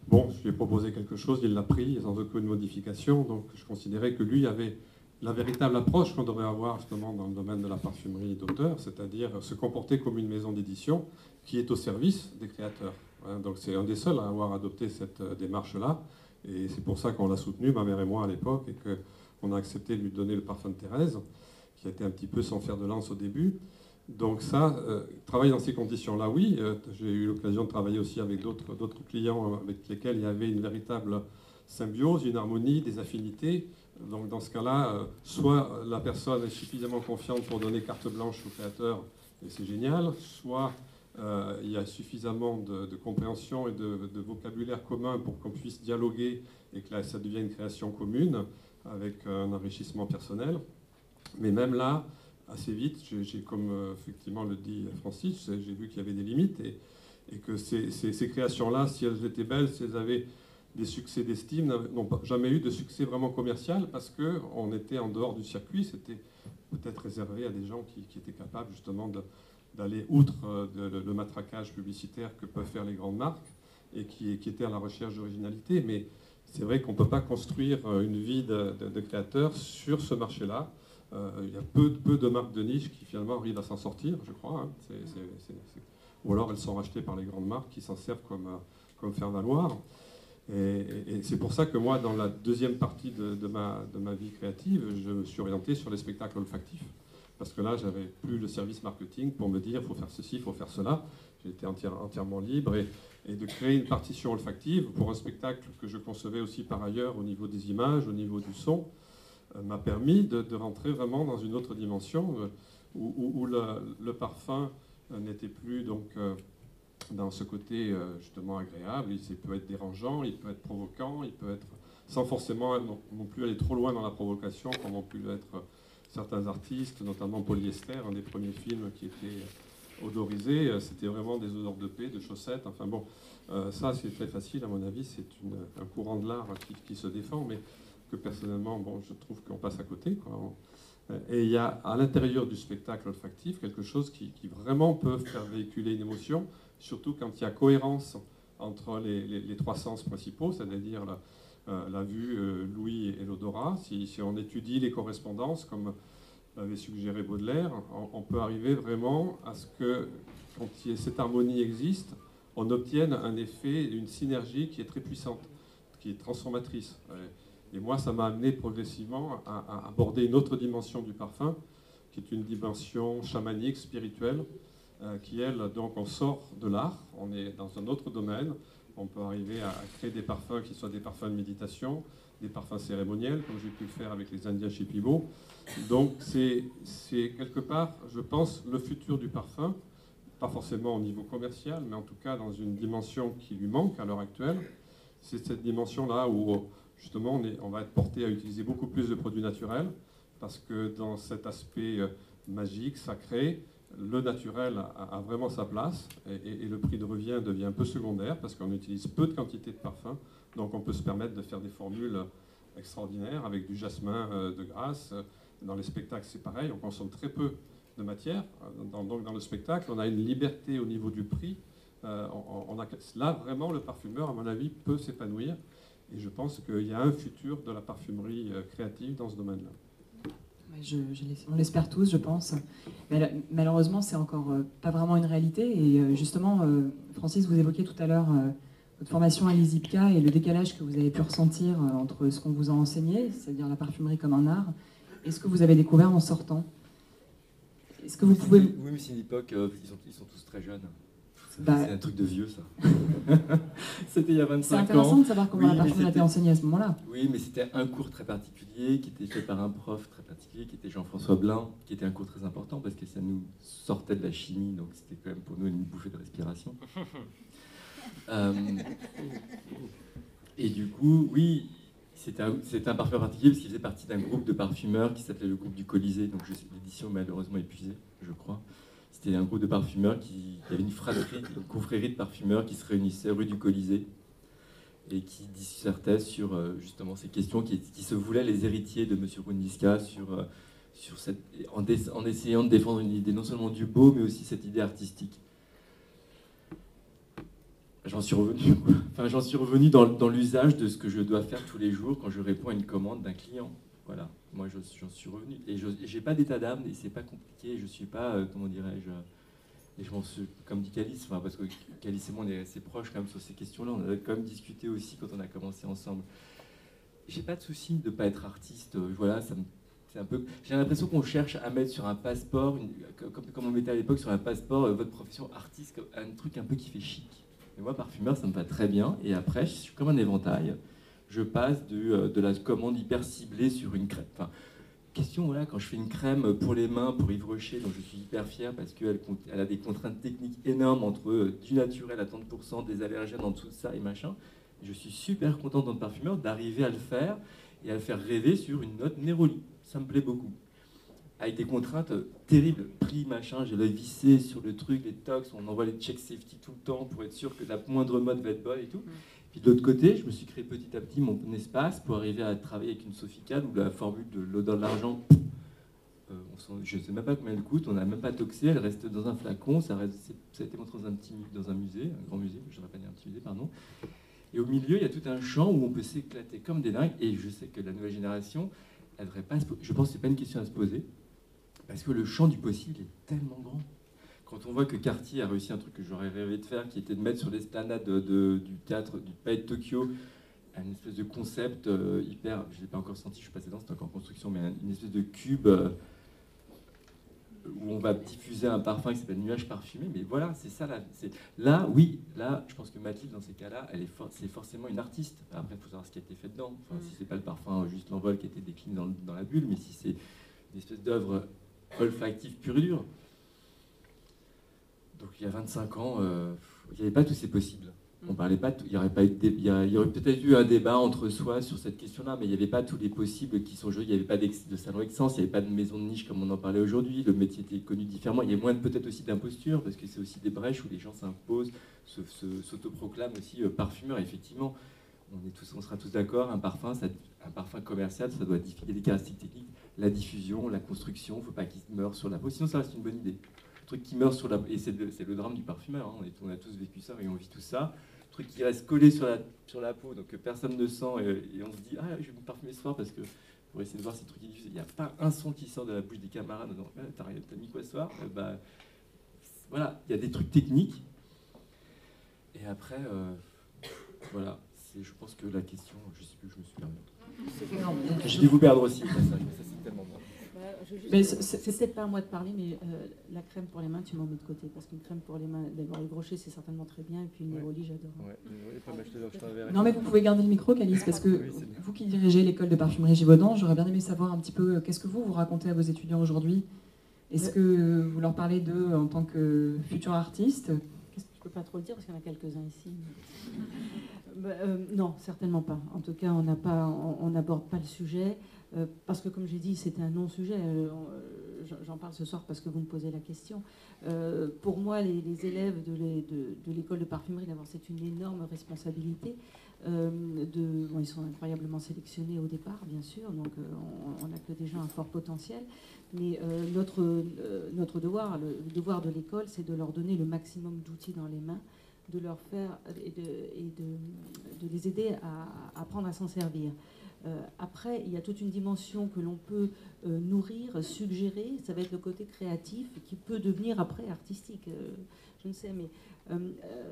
bon, je lui ai proposé quelque chose, il l'a pris sans aucune modification. Donc, je considérais que lui avait la véritable approche qu'on devrait avoir justement dans le domaine de la parfumerie d'auteur, c'est-à-dire se comporter comme une maison d'édition qui est au service des créateurs. Donc c'est un des seuls à avoir adopté cette démarche-là, et c'est pour ça qu'on l'a soutenu, ma mère et moi à l'époque, et qu'on a accepté de lui donner le parfum de Thérèse, qui a été un petit peu sans fer de lance au début. Donc ça, travailler dans ces conditions-là, oui. J'ai eu l'occasion de travailler aussi avec d'autres clients avec lesquels il y avait une véritable symbiose, une harmonie, des affinités. Donc dans ce cas-là, soit la personne est suffisamment confiante pour donner carte blanche au créateur, et c'est génial, soit il y a suffisamment de compréhension et de vocabulaire commun pour qu'on puisse dialoguer et que là, ça devienne une création commune avec un enrichissement personnel. Mais même là, assez vite. Comme effectivement le dit Francis, j'ai vu qu'il y avait des limites et que ces créations-là, si elles étaient belles, si elles avaient des succès d'estime, n'ont jamais eu de succès vraiment commercial parce qu'on était en dehors du circuit. C'était peut-être réservé à des gens qui étaient capables justement d'aller outre le matraquage publicitaire que peuvent faire les grandes marques et qui étaient à la recherche d'originalité. Mais c'est vrai qu'on ne peut pas construire une vie de créateur sur ce marché-là. Il y a peu de marques de niche qui finalement arrivent à s'en sortir, je crois. Hein. Ou alors elles sont rachetées par les grandes marques qui s'en servent comme faire valoir. Et c'est pour ça que moi, dans la deuxième partie de ma vie créative, je me suis orienté sur les spectacles olfactifs. Parce que là, j'avais plus le service marketing pour me dire il faut faire ceci, il faut faire cela. J'étais entièrement libre et de créer une partition olfactive pour un spectacle que je concevais aussi par ailleurs au niveau des images, au niveau du son, m'a permis de rentrer vraiment dans une autre dimension où le parfum n'était plus donc dans ce côté justement agréable. Il peut être dérangeant, il peut être provoquant, il peut être sans forcément non plus aller trop loin dans la provocation comme ont pu l'être certains artistes, notamment Polyester, un des premiers films qui était odorisé. C'était vraiment des odeurs de paix, de chaussettes. Enfin bon, ça c'est très facile à mon avis. C'est un courant de l'art qui se défend, mais que personnellement, bon, je trouve qu'on passe à côté, quoi. Et il y a à l'intérieur du spectacle olfactif quelque chose qui vraiment peut faire véhiculer une émotion, surtout quand il y a cohérence entre les trois sens principaux, c'est-à-dire la vue, l'ouïe et l'odorat. Si on étudie les correspondances, comme l'avait suggéré Baudelaire, on peut arriver vraiment à ce que, quand cette harmonie existe, on obtienne un effet, une synergie qui est très puissante, qui est transformatrice. Et moi, ça m'a amené progressivement à aborder une autre dimension du parfum, qui est une dimension chamanique, spirituelle, qui, elle, donc, on sort de l'art, on est dans un autre domaine, on peut arriver à créer des parfums qui soient des parfums de méditation, des parfums cérémoniels, comme j'ai pu le faire avec les Indiens Shipibo. Donc, c'est quelque part, je pense, le futur du parfum, pas forcément au niveau commercial, mais en tout cas dans une dimension qui lui manque à l'heure actuelle. C'est cette dimension-là où justement, on va être porté à utiliser beaucoup plus de produits naturels, parce que dans cet aspect magique, sacré, le naturel a vraiment sa place, et le prix de revient devient un peu secondaire, parce qu'on utilise peu de quantité de parfum, donc on peut se permettre de faire des formules extraordinaires, avec du jasmin de Grasse. Dans les spectacles, c'est pareil, on consomme très peu de matière, donc dans le spectacle, on a une liberté au niveau du prix. Là, vraiment, le parfumeur, à mon avis, peut s'épanouir. Et je pense qu'il y a un futur de la parfumerie créative dans ce domaine-là. On l'espère tous, je pense. Mais malheureusement, c'est encore pas vraiment une réalité. Et justement, Francis, vous évoquiez tout à l'heure votre formation à l'ISIPCA et le décalage que vous avez pu ressentir entre ce qu'on vous a enseigné, c'est-à-dire la parfumerie comme un art, et ce que vous avez découvert en sortant. Est-ce que vous pouvez... Oui, mais c'est une époque, ils sont tous très jeunes. C'est un truc de vieux, ça. C'était il y a 25 ans. C'est intéressant de savoir comment la parfumerie a été enseignée à ce moment-là. Oui, mais c'était un cours très particulier, qui était fait par un prof très particulier, qui était Jean-François Blin, qui était un cours très important, parce que ça nous sortait de la chimie, donc c'était quand même pour nous une bouffée de respiration. Et du coup, oui, c'était un parfumeur particulier, parce qu'il faisait partie d'un groupe de parfumeurs qui s'appelait le groupe du Colisée, donc l'édition est malheureusement épuisée, je crois. C'était un groupe de parfumeurs qui avait une fratrie, une confrérie de parfumeurs qui se réunissaient rue du Colisée et qui dissertaient sur justement ces questions qui se voulaient les héritiers de M. Rundiska en essayant de défendre une idée non seulement du beau, mais aussi cette idée artistique. J'en suis revenu dans l'usage de ce que je dois faire tous les jours quand je réponds à une commande d'un client. Voilà, moi j'en suis revenu. Et j'ai pas d'état d'âme, et c'est pas compliqué, je suis pas, comment dirais-je, et je m'en suis, comme dit Calice, parce que Calice et moi on est assez proches quand même sur ces questions-là, on a quand même discuté aussi quand on a commencé ensemble. J'ai pas de souci de pas être artiste, voilà, c'est un peu... J'ai l'impression qu'on cherche à mettre sur un passeport, comme on mettait à l'époque sur un passeport, votre profession artiste, un truc un peu qui fait chic. Mais moi, parfumeur, ça me va très bien, et après, je suis comme un éventail. Je passe de la commande hyper ciblée sur une crème. Enfin, question, voilà, quand je fais une crème pour les mains, pour Yves Rocher, dont je suis hyper fier parce qu'elle a des contraintes techniques énormes entre du naturel à 30%, des allergènes en dessous de ça et machin. Je suis super content en tant que parfumeur d'arriver à le faire et à le faire rêver sur une note Neroli. Ça me plaît beaucoup. avec des contraintes terribles. Prix, machin, j'ai l'œil vissé sur le truc, les tox, on envoie les check safety tout le temps pour être sûr que la moindre mode va être bonne et tout. Puis de l'autre côté, je me suis créé petit à petit mon espace pour arriver à travailler avec une Sophie Cad où la formule de l'odeur de l'argent, je ne sais même pas combien elle coûte, on n'a même pas toxé, elle reste dans un flacon, ça a été montré dans un musée, un grand musée, je ne devrais pas dire un petit musée, pardon. Et au milieu, il y a tout un champ où on peut s'éclater comme des dingues, et je sais que la nouvelle génération, elle devrait pas je pense que ce n'est pas une question à se poser, parce que le champ du possible est tellement grand. Quand on voit que Cartier a réussi un truc que j'aurais rêvé de faire, qui était de mettre sur l'esplanade du théâtre du Palais de Tokyo une espèce de concept hyper, je ne l'ai pas encore senti, je suis passé dans, c'est encore en construction, mais une espèce de cube où on va diffuser un parfum qui s'appelle Nuage parfumé. Mais voilà, c'est ça. Là, oui, là, je pense que Mathilde, dans ces cas-là, c'est forcément une artiste. Après, il faut savoir ce qui a été fait dedans. Enfin, si c'est pas le parfum, juste l'envol qui a été décliné dans la bulle, mais si c'est une espèce d'œuvre olfactive pure et dure. Donc il y a 25 ans, il n'y avait pas tous ces possibles. On parlait pas, il y aurait peut-être eu un débat entre soi sur cette question-là, mais il n'y avait pas tous les possibles qui sont joués. Il n'y avait pas de salon Excense, il n'y avait pas de maison de niche comme on en parlait aujourd'hui. Le métier était connu différemment. Il y a moins peut-être aussi d'imposture, parce que c'est aussi des brèches où les gens s'imposent, s'autoproclament aussi parfumeurs. Effectivement, on sera tous d'accord, un parfum commercial, ça doit diffuser des caractéristiques techniques, la diffusion, la construction, il ne faut pas qu'il meure sur la peau, sinon ça reste une bonne idée. Le truc qui meurt sur la peau, et c'est le drame du parfumeur, hein. On a tous vécu ça et on vit tout ça. Le truc qui reste collé sur la peau, donc personne ne sent, et on se dit, ah, je vais me parfumer ce soir parce que pour essayer de voir ces trucs qui diffusent. Il n'y a pas un son qui sort de la bouche des camarades en disant, t'as mis quoi ce soir? Voilà, il y a des trucs techniques. Et après, voilà, je pense que la question, je ne sais plus, je me suis perdu. Je vais vous perdre aussi, ça c'est tellement bon. C'est peut-être pas à moi de parler, mais la crème pour les mains, tu m'en mets de côté. Parce qu'une crème pour les mains, d'abord le brochet, c'est certainement très bien. Et puis une Neroli, j'adore. Ouais, non, mais vous pouvez garder le micro, Calice, parce que vous qui dirigez l'école de parfumerie Givaudan, j'aurais bien aimé savoir un petit peu qu'est-ce que vous racontez à vos étudiants aujourd'hui. Est-ce que vous leur parlez d'eux en tant que futurs artistes? Je ne peux pas trop le dire parce qu'il y en a quelques-uns ici. Non, certainement pas. En tout cas, on n'aborde pas le sujet. Parce que, comme j'ai dit, c'était un non-sujet. J'en parle ce soir parce que vous me posez la question. Pour moi, les élèves de l'école de parfumerie, d'abord, c'est une énorme responsabilité. Ils sont incroyablement sélectionnés au départ, bien sûr, donc on n'a que déjà un fort potentiel. Mais notre devoir, le devoir de l'école, c'est de leur donner le maximum d'outils dans les mains, de leur faire et de les aider à apprendre à s'en servir. Après, il y a toute une dimension que l'on peut nourrir, suggérer. Ça va être le côté créatif qui peut devenir après artistique. Je ne sais, mais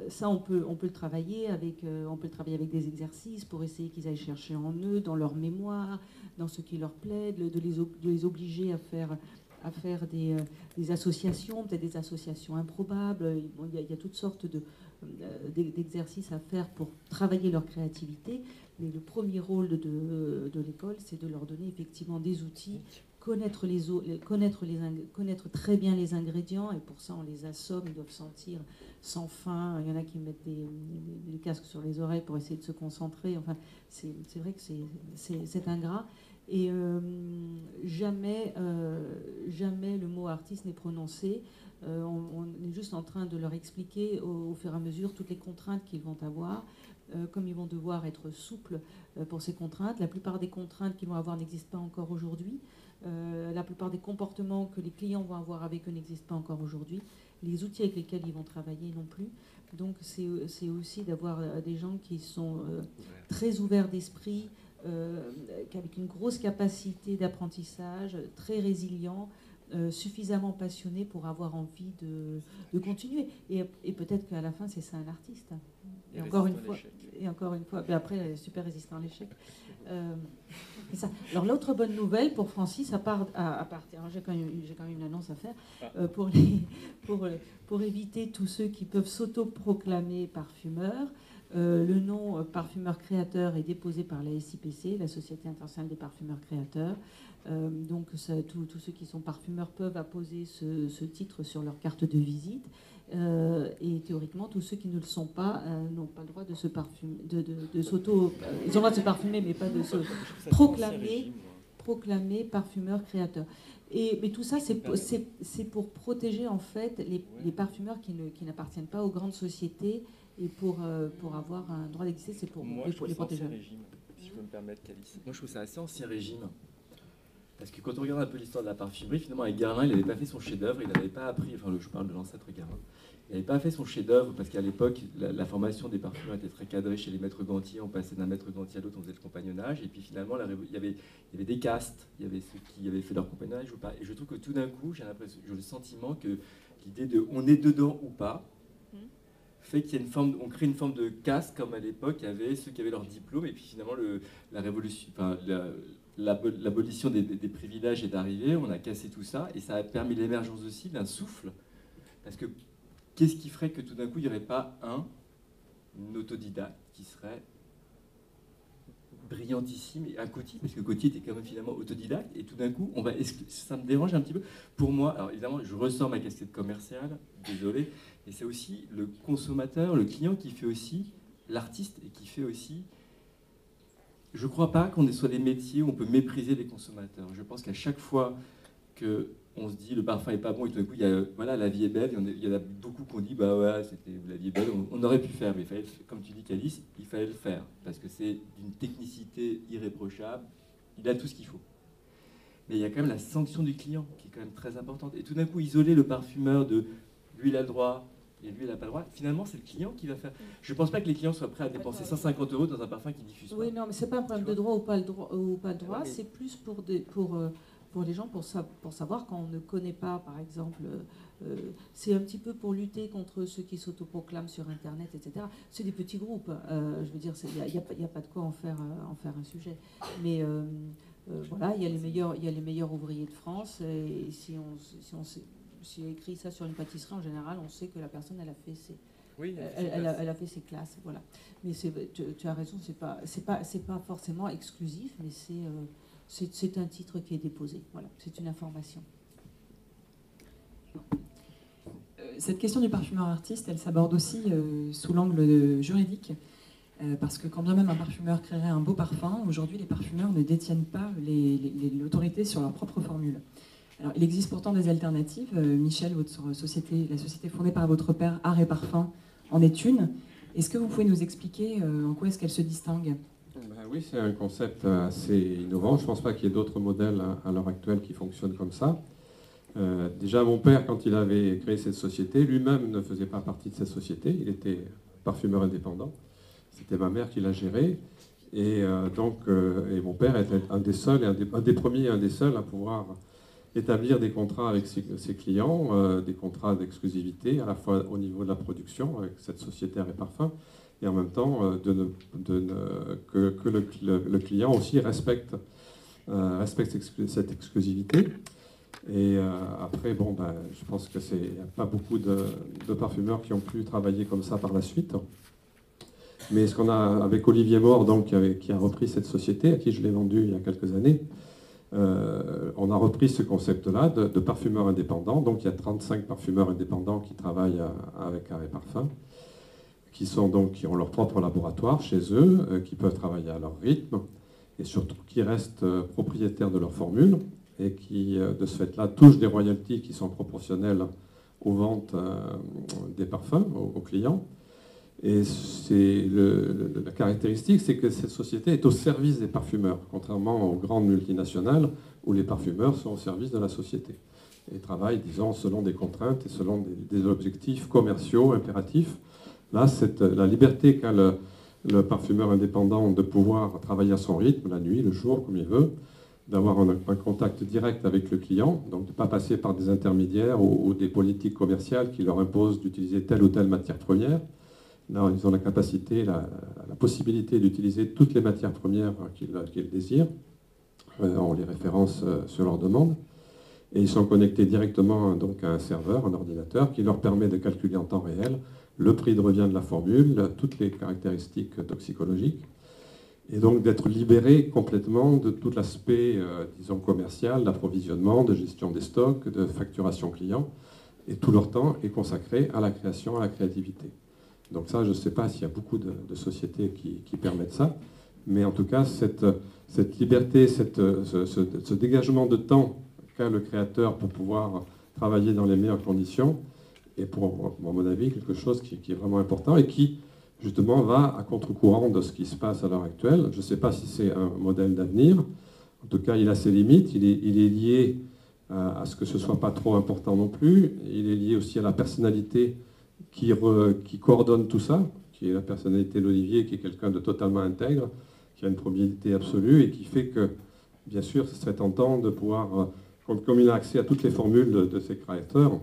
ça, on peut le travailler avec des exercices pour essayer qu'ils aillent chercher en eux, dans leur mémoire, dans ce qui leur plaît, de les obliger à faire des associations, peut-être des associations improbables. Il y a toutes sortes d'exercices à faire pour travailler leur créativité. Mais le premier rôle de l'école, c'est de leur donner effectivement des outils, connaître connaître très bien les ingrédients, et pour ça on les assomme, ils doivent sentir sans fin. Il y en a qui mettent des casques sur les oreilles pour essayer de se concentrer. Enfin, c'est vrai que c'est ingrat. Et jamais le mot artiste n'est prononcé. On est juste en train de leur expliquer au fur et à mesure toutes les contraintes qu'ils vont avoir. Comme ils vont devoir être souples pour ces contraintes. La plupart des contraintes qu'ils vont avoir n'existent pas encore aujourd'hui. La plupart des comportements que les clients vont avoir avec eux n'existent pas encore aujourd'hui. Les outils avec lesquels ils vont travailler non plus. Donc c'est aussi d'avoir des gens qui sont très ouverts d'esprit, avec une grosse capacité d'apprentissage, très résilients, suffisamment passionnés pour avoir envie de continuer. Et peut-être qu'à la fin, c'est ça un artiste. Et encore une fois, mais après, super résistant à l'échec. C'est ça. Alors l'autre bonne nouvelle pour Francis, à partir, j'ai quand même une annonce à faire, pour éviter tous ceux qui peuvent s'autoproclamer parfumeurs. Le nom parfumeur créateur est déposé par la SIPC, la Société internationale des parfumeurs créateurs. Donc tous ceux qui sont parfumeurs peuvent apposer ce titre sur leur carte de visite. Et théoriquement, tous ceux qui ne le sont pas n'ont pas le droit de se parfumer, ils ont le droit de se parfumer, mais pas de se proclamer parfumeur créateur. Mais tout ça, c'est pour protéger en fait les parfumeurs qui n'appartiennent pas aux grandes sociétés et pour avoir un droit d'exister, c'est pour les protéger. Régime, si je peux me permettre, Calice. Moi, je trouve ça assez ancien régime. Parce que quand on regarde un peu l'histoire de la parfumerie, finalement, avec Guerlain, il n'avait pas fait son chef-d'œuvre, il n'avait pas appris, enfin, je parle de l'ancêtre Guerlain, il n'avait pas fait son chef-d'œuvre parce qu'à l'époque, la formation des parfumeurs était très cadrée chez les maîtres gantiers, on passait d'un maître gantier à l'autre, on faisait le compagnonnage, et puis finalement, il y avait des castes, il y avait ceux qui avaient fait leur compagnonnage ou pas. Et je trouve que tout d'un coup, j'ai le sentiment que l'idée de on est dedans ou pas, fait qu'il y a on crée une forme de caste, comme à l'époque, il y avait ceux qui avaient leur diplôme, et puis finalement, la révolution, enfin, l'abolition des privilèges est arrivée, on a cassé tout ça, et ça a permis l'émergence aussi d'un souffle. Parce que qu'est-ce qui ferait que tout d'un coup, il n'y aurait pas un autodidacte qui serait brillantissime, et un Coty, parce que Coty était quand même finalement autodidacte, et tout d'un coup, ça me dérange un petit peu. Pour moi, alors évidemment, je ressors ma casquette commerciale, désolé, et c'est aussi le consommateur, le client qui fait aussi l'artiste, et qui fait aussi... Je ne crois pas qu'on soit des métiers où on peut mépriser les consommateurs. Je pense qu'à chaque fois qu'on se dit le parfum n'est pas bon et tout d'un coup, la vie est belle, il y en a beaucoup qui ont dit bah ouais, la vie est belle, on aurait pu faire, mais il fallait, comme tu dis Calice, il fallait le faire parce que c'est d'une technicité irréprochable, il a tout ce qu'il faut. Mais il y a quand même la sanction du client qui est quand même très importante. Et tout d'un coup, isoler le parfumeur de lui, il a le droit. Et lui, il n'a pas le droit. Finalement, c'est le client qui va faire. Je ne pense pas que les clients soient prêts à dépenser 150 € dans un parfum qui diffuse pas. Oui, non, mais c'est pas un problème de droit ou pas le droit. C'est plus pour les gens, pour savoir quand on ne connaît pas, par exemple, c'est un petit peu pour lutter contre ceux qui s'autoproclament sur Internet, etc. C'est des petits groupes. Je veux dire, il n'y a pas de quoi en faire un sujet. Mais voilà, il y a les meilleurs ouvriers de France. Et si on écrit ça sur une pâtisserie, en général, on sait que la personne, elle a fait ses... Oui, elle a fait ses classes, voilà. Mais tu as raison, c'est pas forcément exclusif, mais c'est un titre qui est déposé. Voilà, c'est une information. Cette question du parfumeur artiste, elle s'aborde aussi sous l'angle juridique, parce que quand bien même un parfumeur créerait un beau parfum, aujourd'hui les parfumeurs ne détiennent pas l'autorité sur leur propre formule. Alors, il existe pourtant des alternatives. Michel, votre société, la société fondée par votre père, Art et Parfum, en est une. Est-ce que vous pouvez nous expliquer en quoi est-ce qu'elle se distingue ? Oui, c'est un concept assez innovant. Je ne pense pas qu'il y ait d'autres modèles à l'heure actuelle qui fonctionnent comme ça. Déjà, mon père, quand il avait créé cette société, lui-même ne faisait pas partie de cette société. Il était parfumeur indépendant. C'était ma mère qui l'a géré. Et mon père était un des seuls, un des premiers et un des seuls à pouvoir établir des contrats avec ses clients, des contrats d'exclusivité, à la fois au niveau de la production, avec cette société Art et Parfum, et en même temps que le client aussi respecte cette exclusivité. Et après, je pense que il n'y a pas beaucoup de parfumeurs qui ont pu travailler comme ça par la suite. Mais ce qu'on a avec Olivier Mort, donc, qui a repris cette société, à qui je l'ai vendue il y a quelques années, on a repris ce concept-là de parfumeurs indépendants. Donc il y a 35 parfumeurs indépendants qui travaillent avec Art et Parfum, qui ont leur propre laboratoire chez eux, qui peuvent travailler à leur rythme, et surtout qui restent propriétaires de leur formule, et qui, de ce fait-là, touchent des royalties qui sont proportionnelles aux ventes des parfums aux clients. Et la caractéristique, c'est que cette société est au service des parfumeurs, contrairement aux grandes multinationales où les parfumeurs sont au service de la société et travaillent, disons, selon des contraintes et selon des objectifs commerciaux impératifs. Là, c'est la liberté qu'a le parfumeur indépendant de pouvoir travailler à son rythme, la nuit, le jour, comme il veut, d'avoir un contact direct avec le client, donc de ne pas passer par des intermédiaires ou des politiques commerciales qui leur imposent d'utiliser telle ou telle matière première. Là, ils ont la capacité, la possibilité d'utiliser toutes les matières premières qu'ils désirent. On les référence sur leur demande. Et ils sont connectés directement donc, à un serveur, un ordinateur, qui leur permet de calculer en temps réel le prix de revient de la formule, toutes les caractéristiques toxicologiques, et donc d'être libérés complètement de tout l'aspect, disons, commercial, d'approvisionnement, de gestion des stocks, de facturation client. Et tout leur temps est consacré à la création, à la créativité. Donc ça, je ne sais pas s'il y a beaucoup de sociétés qui permettent ça, mais en tout cas, cette liberté, ce dégagement de temps qu'a le créateur pour pouvoir travailler dans les meilleures conditions. Et pour, à mon avis, quelque chose qui est vraiment important et qui, justement, va à contre-courant de ce qui se passe à l'heure actuelle. Je ne sais pas si c'est un modèle d'avenir. En tout cas, il a ses limites. Il est lié à ce que ce ne soit pas trop important non plus. Il est lié aussi à la personnalité qui coordonne tout ça, qui est la personnalité d'Olivier, qui est quelqu'un de totalement intègre, qui a une probabilité absolue et qui fait que, bien sûr, ce serait tentant de pouvoir, comme il a accès à toutes les formules de ses créateurs,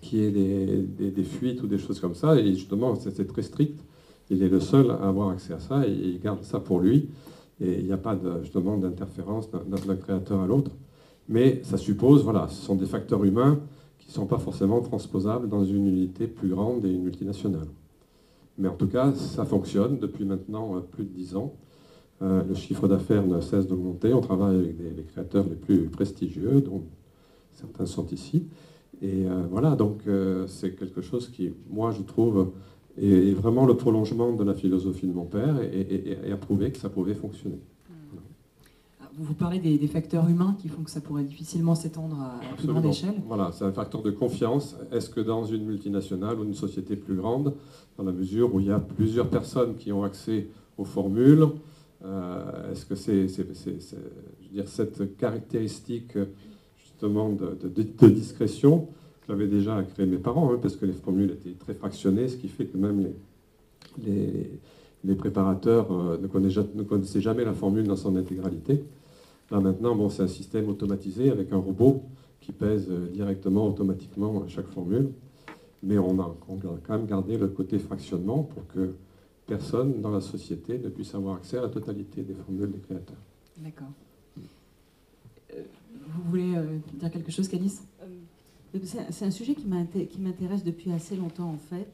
qu'il y ait des fuites ou des choses comme ça, et justement, c'est très strict. Il est le seul à avoir accès à ça et il garde ça pour lui. Et il n'y a pas justement d'interférence d'un créateur à l'autre. Mais ça suppose, voilà, ce sont des facteurs humains qui ne sont pas forcément transposables dans une unité plus grande et une multinationale. Mais en tout cas, ça fonctionne depuis maintenant plus de 10 ans. Le chiffre d'affaires ne cesse d'augmenter. On travaille avec les créateurs les plus prestigieux, dont certains sont ici. Et voilà, donc c'est quelque chose qui, moi, je trouve, est vraiment le prolongement de la philosophie de mon père et a prouvé que ça pouvait fonctionner. Vous parlez des facteurs humains qui font que ça pourrait difficilement s'étendre à plus grande échelle. Voilà, c'est un facteur de confiance. Est-ce que dans une multinationale ou une société plus grande, dans la mesure où il y a plusieurs personnes qui ont accès aux formules, est-ce que je veux dire, cette caractéristique justement de discrétion, j'avais déjà créé mes parents, parce que les formules étaient très fractionnées, ce qui fait que même les préparateurs ne connaissaient jamais la formule dans son intégralité. Là maintenant, bon, c'est un système automatisé avec un robot qui pèse directement, automatiquement chaque formule. Mais on a quand même gardé le côté fractionnement pour que personne dans la société ne puisse avoir accès à la totalité des formules des créateurs. D'accord. Vous voulez dire quelque chose, Calice ? C'est un sujet qui m'intéresse depuis assez longtemps, en fait.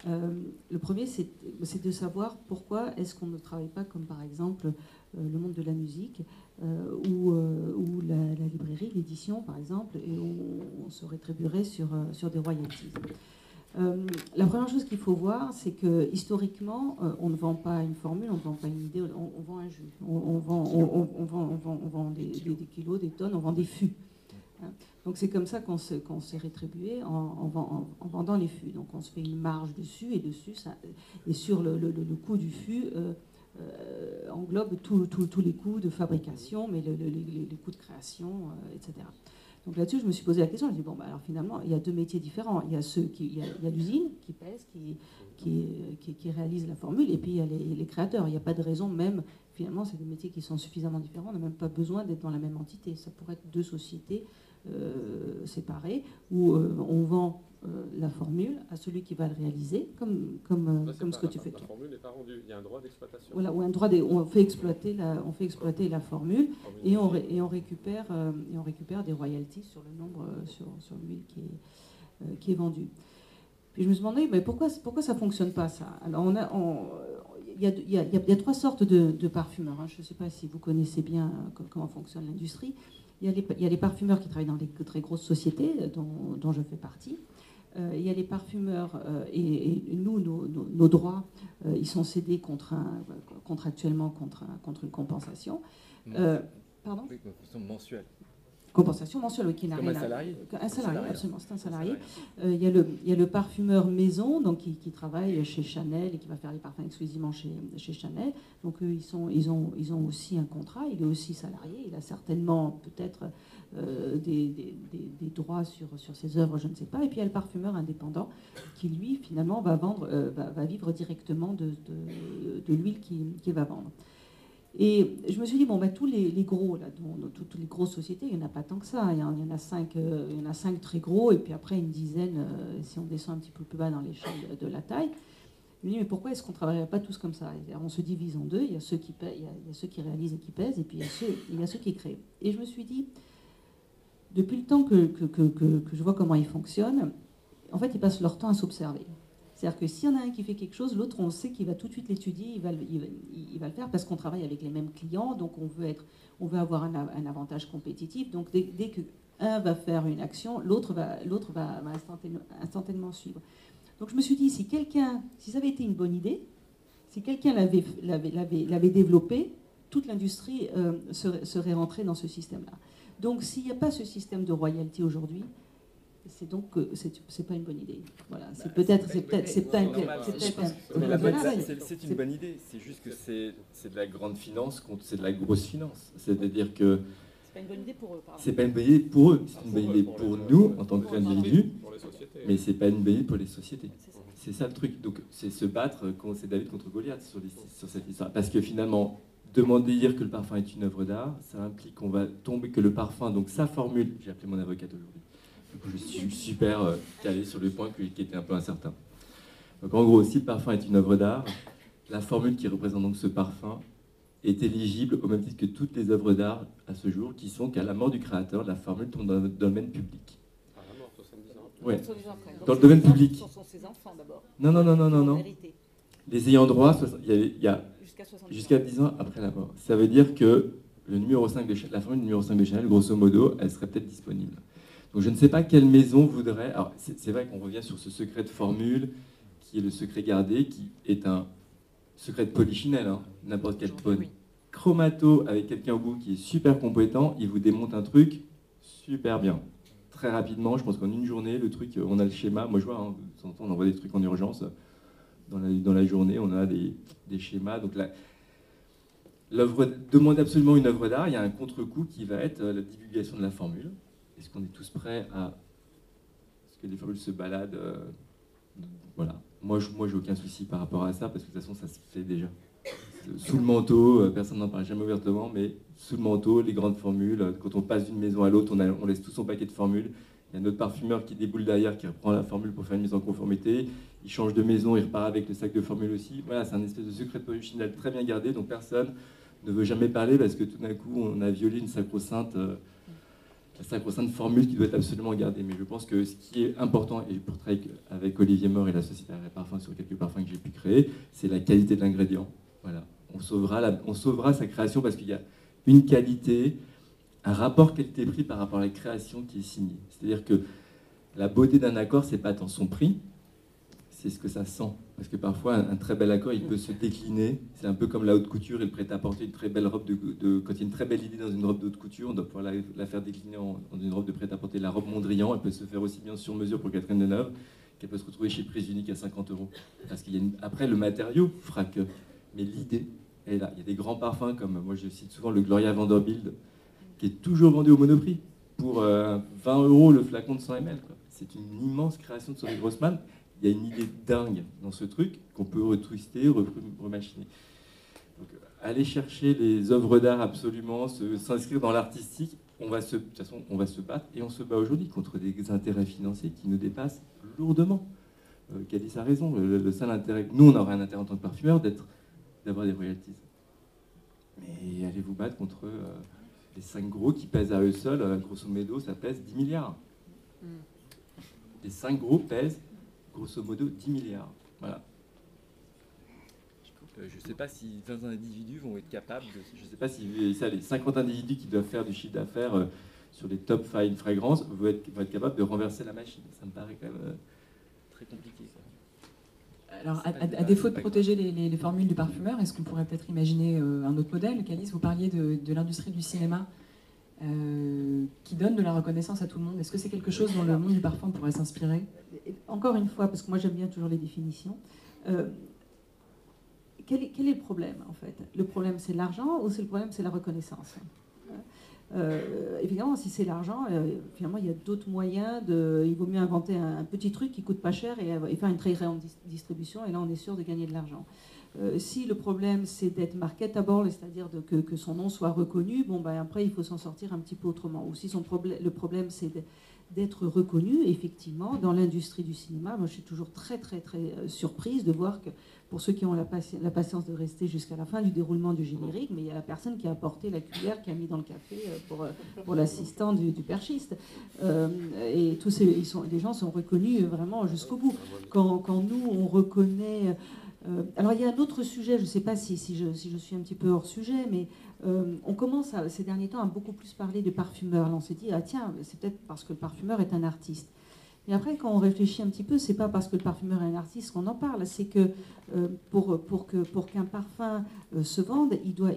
Le premier, c'est de savoir pourquoi est-ce qu'on ne travaille pas comme, par exemple, le monde de la musique ou la librairie, l'édition, par exemple, et on se rétribuerait sur des royalties. La première chose qu'il faut voir, c'est que historiquement, on ne vend pas une formule, on ne vend pas une idée, on vend un jus. On vend des kilos, des tonnes, on vend des fûts. Donc c'est comme ça qu'on s'est rétribué en vendant les fûts. Donc on se fait une marge dessus, et sur le coût du fût englobe tous les coûts de fabrication, mais les coûts de création, etc. Donc là-dessus, je me suis posé la question, je me suis dit, bon, bah, alors finalement, il y a deux métiers différents. Il y a l'usine qui pèse, qui réalise la formule, et puis il y a les créateurs. Il n'y a pas de raison, même, finalement, c'est des métiers qui sont suffisamment différents, on n'a même pas besoin d'être dans la même entité. Ça pourrait être deux sociétés séparées, où on vend la formule à celui qui va le réaliser, comme ce que tu fais. La formule n'est pas rendue, il y a un droit d'exploitation. Voilà, ou on fait exploiter la formule et on récupère des royalties sur le nombre sur l'huile qui est vendue. Puis je me suis demandé, mais pourquoi ça fonctionne pas, ça? Alors il y a trois sortes de parfumeurs. Je ne sais pas si vous connaissez bien comment fonctionne l'industrie. Il y a les parfumeurs qui travaillent dans des très grosses sociétés dont je fais partie. Il y a les parfumeurs et nous, nos droits, ils sont cédés contractuellement contre une compensation. Pardon ? Oui, compensation mensuelle. Compensation mensuelle, oui, qui n'a rien à... Comme un salarié. Un salarié, absolument, c'est un salarié. Il y a le parfumeur maison, donc qui travaille chez Chanel et qui va faire les parfums exclusivement chez Chanel. Donc eux, ils ont aussi un contrat, il est aussi salarié, il a certainement peut-être des droits sur ses œuvres, je ne sais pas. Et puis il y a le parfumeur indépendant qui, lui, finalement, va vivre directement de l'huile qu'il va vendre. Et je me suis dit, bon, tous les gros, là, toutes les grosses sociétés, il n'y en a pas tant que ça. Il y en a 5 très gros, et puis après une dizaine, si on descend un petit peu plus bas dans l'échelle de la taille. Je me dis, mais pourquoi est-ce qu'on ne travaillerait pas tous comme ça? On se divise en deux, il y a ceux qui réalisent et qui pèsent, et puis il y a ceux qui créent. Et je me suis dit, depuis le temps que je vois comment ils fonctionnent, en fait, ils passent leur temps à s'observer. C'est-à-dire que s'il y en a un qui fait quelque chose, l'autre, on sait qu'il va tout de suite l'étudier, il va le faire parce qu'on travaille avec les mêmes clients, donc on veut avoir un avantage compétitif. Donc dès qu'un va faire une action, l'autre va instantanément suivre. Donc je me suis dit, si ça avait été une bonne idée, si quelqu'un l'avait développé, toute l'industrie serait rentrée dans ce système-là. Donc s'il n'y a pas ce système de royalty aujourd'hui, c'est donc que c'est pas une bonne idée. Voilà, c'est peut-être c'est une bonne idée. C'est juste que c'est de la grande finance contre c'est de la grosse finance. C'est-à-dire que c'est pas une bonne idée pour eux. C'est pas une bonne idée pour eux. C'est une bonne idée pour nous en tant qu'individus, mais c'est pas une bonne idée pour les sociétés. C'est ça le truc. Donc c'est se battre, c'est David contre Goliath sur cette histoire. Parce que finalement, dire que le parfum est une œuvre d'art, ça implique qu'on va tomber que le parfum, donc sa formule, j'ai appelé mon avocate aujourd'hui. Du coup, je suis super calé sur le point qui était un peu incertain. Donc en gros, si le parfum est une œuvre d'art, la formule qui représente donc ce parfum est éligible au même titre que toutes les œuvres d'art à ce jour, qui sont qu'à la mort du créateur, la formule tombe dans le domaine public. À la mort, 70 ans. Ouais. Donc, dans le domaine public. Ce sont ses enfants d'abord. Non. Les ayants droit, il y a jusqu'à 10 ans après la mort. Ça veut dire que le numéro 5 la formule numéro 5 de Chanel, grosso modo, elle serait peut-être disponible. Donc je ne sais pas quelle maison voudrait... Alors c'est vrai qu'on revient sur ce secret de formule, qui est le secret gardé, qui est un secret de polychinelle, hein. N'importe quel chromato avec quelqu'un au bout qui est super compétent, il vous démonte un truc super bien. Très rapidement, je pense qu'en une journée, le truc, on a le schéma. Moi je vois, hein, de temps en temps, on envoie des trucs en urgence. Dans la journée, on a des schémas. Donc demander absolument une œuvre d'art, il y a un contre-coup qui va être la divulgation de la formule. Est-ce qu'on est tous prêts à ce que les formules se baladent Voilà. Moi, j'ai aucun souci par rapport à ça, parce que de toute façon, ça se fait déjà. Sous le manteau, personne n'en parle jamais ouvertement, mais sous le manteau, les grandes formules, quand on passe d'une maison à l'autre, on laisse tout son paquet de formules. Il y a notre parfumeur qui déboule derrière, qui reprend la formule pour faire une mise en conformité. Il change de maison, il repart avec le sac de formule aussi. Voilà, c'est un espèce de secret de polichinelle très bien gardé, donc personne ne veut jamais parler, parce que tout d'un coup, on a violé une sacro-sainte formule qui doit être absolument gardée. Mais je pense que ce qui est important, et pour travailler avec Olivier Mort et la Société Arrêt Parfum sur quelques parfums que j'ai pu créer, c'est la qualité de l'ingrédient. Voilà. On sauvera sa création, parce qu'il y a une qualité, un rapport qualité-prix par rapport à la création qui est signée. C'est-à-dire que la beauté d'un accord, c'est pas tant son prix, c'est ce que ça sent. Parce que parfois, un très bel accord, il peut se décliner. C'est un peu comme la haute couture et le prêt-à-porter. Une très belle robe quand il y a une très belle idée dans une robe de haute couture, on doit pouvoir la faire décliner dans une robe de prêt-à-porter. La robe Mondrian, elle peut se faire aussi bien sur mesure pour Catherine Deneuve, qu'elle peut se retrouver chez Prise Unique à 50 €. Parce qu'il y a après, le matériau fera que. Mais l'idée, elle est là. Il y a des grands parfums, comme moi je cite souvent le Gloria Vanderbilt, qui est toujours vendu au Monoprix pour 20 € le flacon de 100 ml. C'est une immense création de Sorry Grossman. Il y a une idée dingue dans ce truc qu'on peut retwister, remachiner. Donc, aller chercher les œuvres d'art absolument, s'inscrire dans l'artistique, de toute façon, on va se battre, et on se bat aujourd'hui contre des intérêts financiers qui nous dépassent lourdement. Cadiz a raison, le seul intérêt, nous on aurait un intérêt en tant que parfumeur d'avoir des royalties. Mais allez vous battre contre les 5 gros qui pèsent à eux seuls, grosso modo, ça pèse 10 milliards. Les 5 gros pèsent grosso modo 10 milliards. Voilà. Je ne sais pas si 20 individus vont être capables de... Je ne sais pas si les 50 individus qui doivent faire du chiffre d'affaires sur les top 5 fragrances vont être capables de renverser la machine. Ça me paraît quand même très compliqué. Alors, à défaut de protéger les formules du parfumeur, est-ce qu'on pourrait peut-être imaginer un autre modèle? Calice, vous parliez de l'industrie du cinéma qui donne de la reconnaissance à tout le monde. Est-ce que c'est quelque chose dont le monde du parfum pourrait s'inspirer? Encore une fois, parce que moi j'aime bien toujours les définitions, quel est le problème en fait? Le problème c'est l'argent ou c'est le problème c'est la reconnaissance? Évidemment, si c'est l'argent, finalement il y a d'autres moyens. Il vaut mieux inventer un petit truc qui coûte pas cher et faire une très grande distribution, et là on est sûr de gagner de l'argent. Si le problème c'est d'être marketable, c'est-à-dire que son nom soit reconnu, bon ben après il faut s'en sortir un petit peu autrement. Ou si le problème c'est d'être reconnu, effectivement, dans l'industrie du cinéma, moi je suis toujours très très très surprise de voir que, pour ceux qui ont la patience de rester jusqu'à la fin du déroulement du générique, mais il y a la personne qui a apporté la cuillère, qui a mis dans le café pour l'assistant du perchiste. Et tous les gens sont reconnus vraiment jusqu'au bout. Quand nous, on reconnaît... alors il y a un autre sujet, je ne sais pas si je suis un petit peu hors sujet, mais on commence ces derniers temps à beaucoup plus parler de parfumeur. Là, on s'est dit, ah tiens, c'est peut-être parce que le parfumeur est un artiste. Et après, quand on réfléchit un petit peu, c'est pas parce que le parfumeur est un artiste qu'on en parle, c'est que pour qu'un parfum se vende, il doit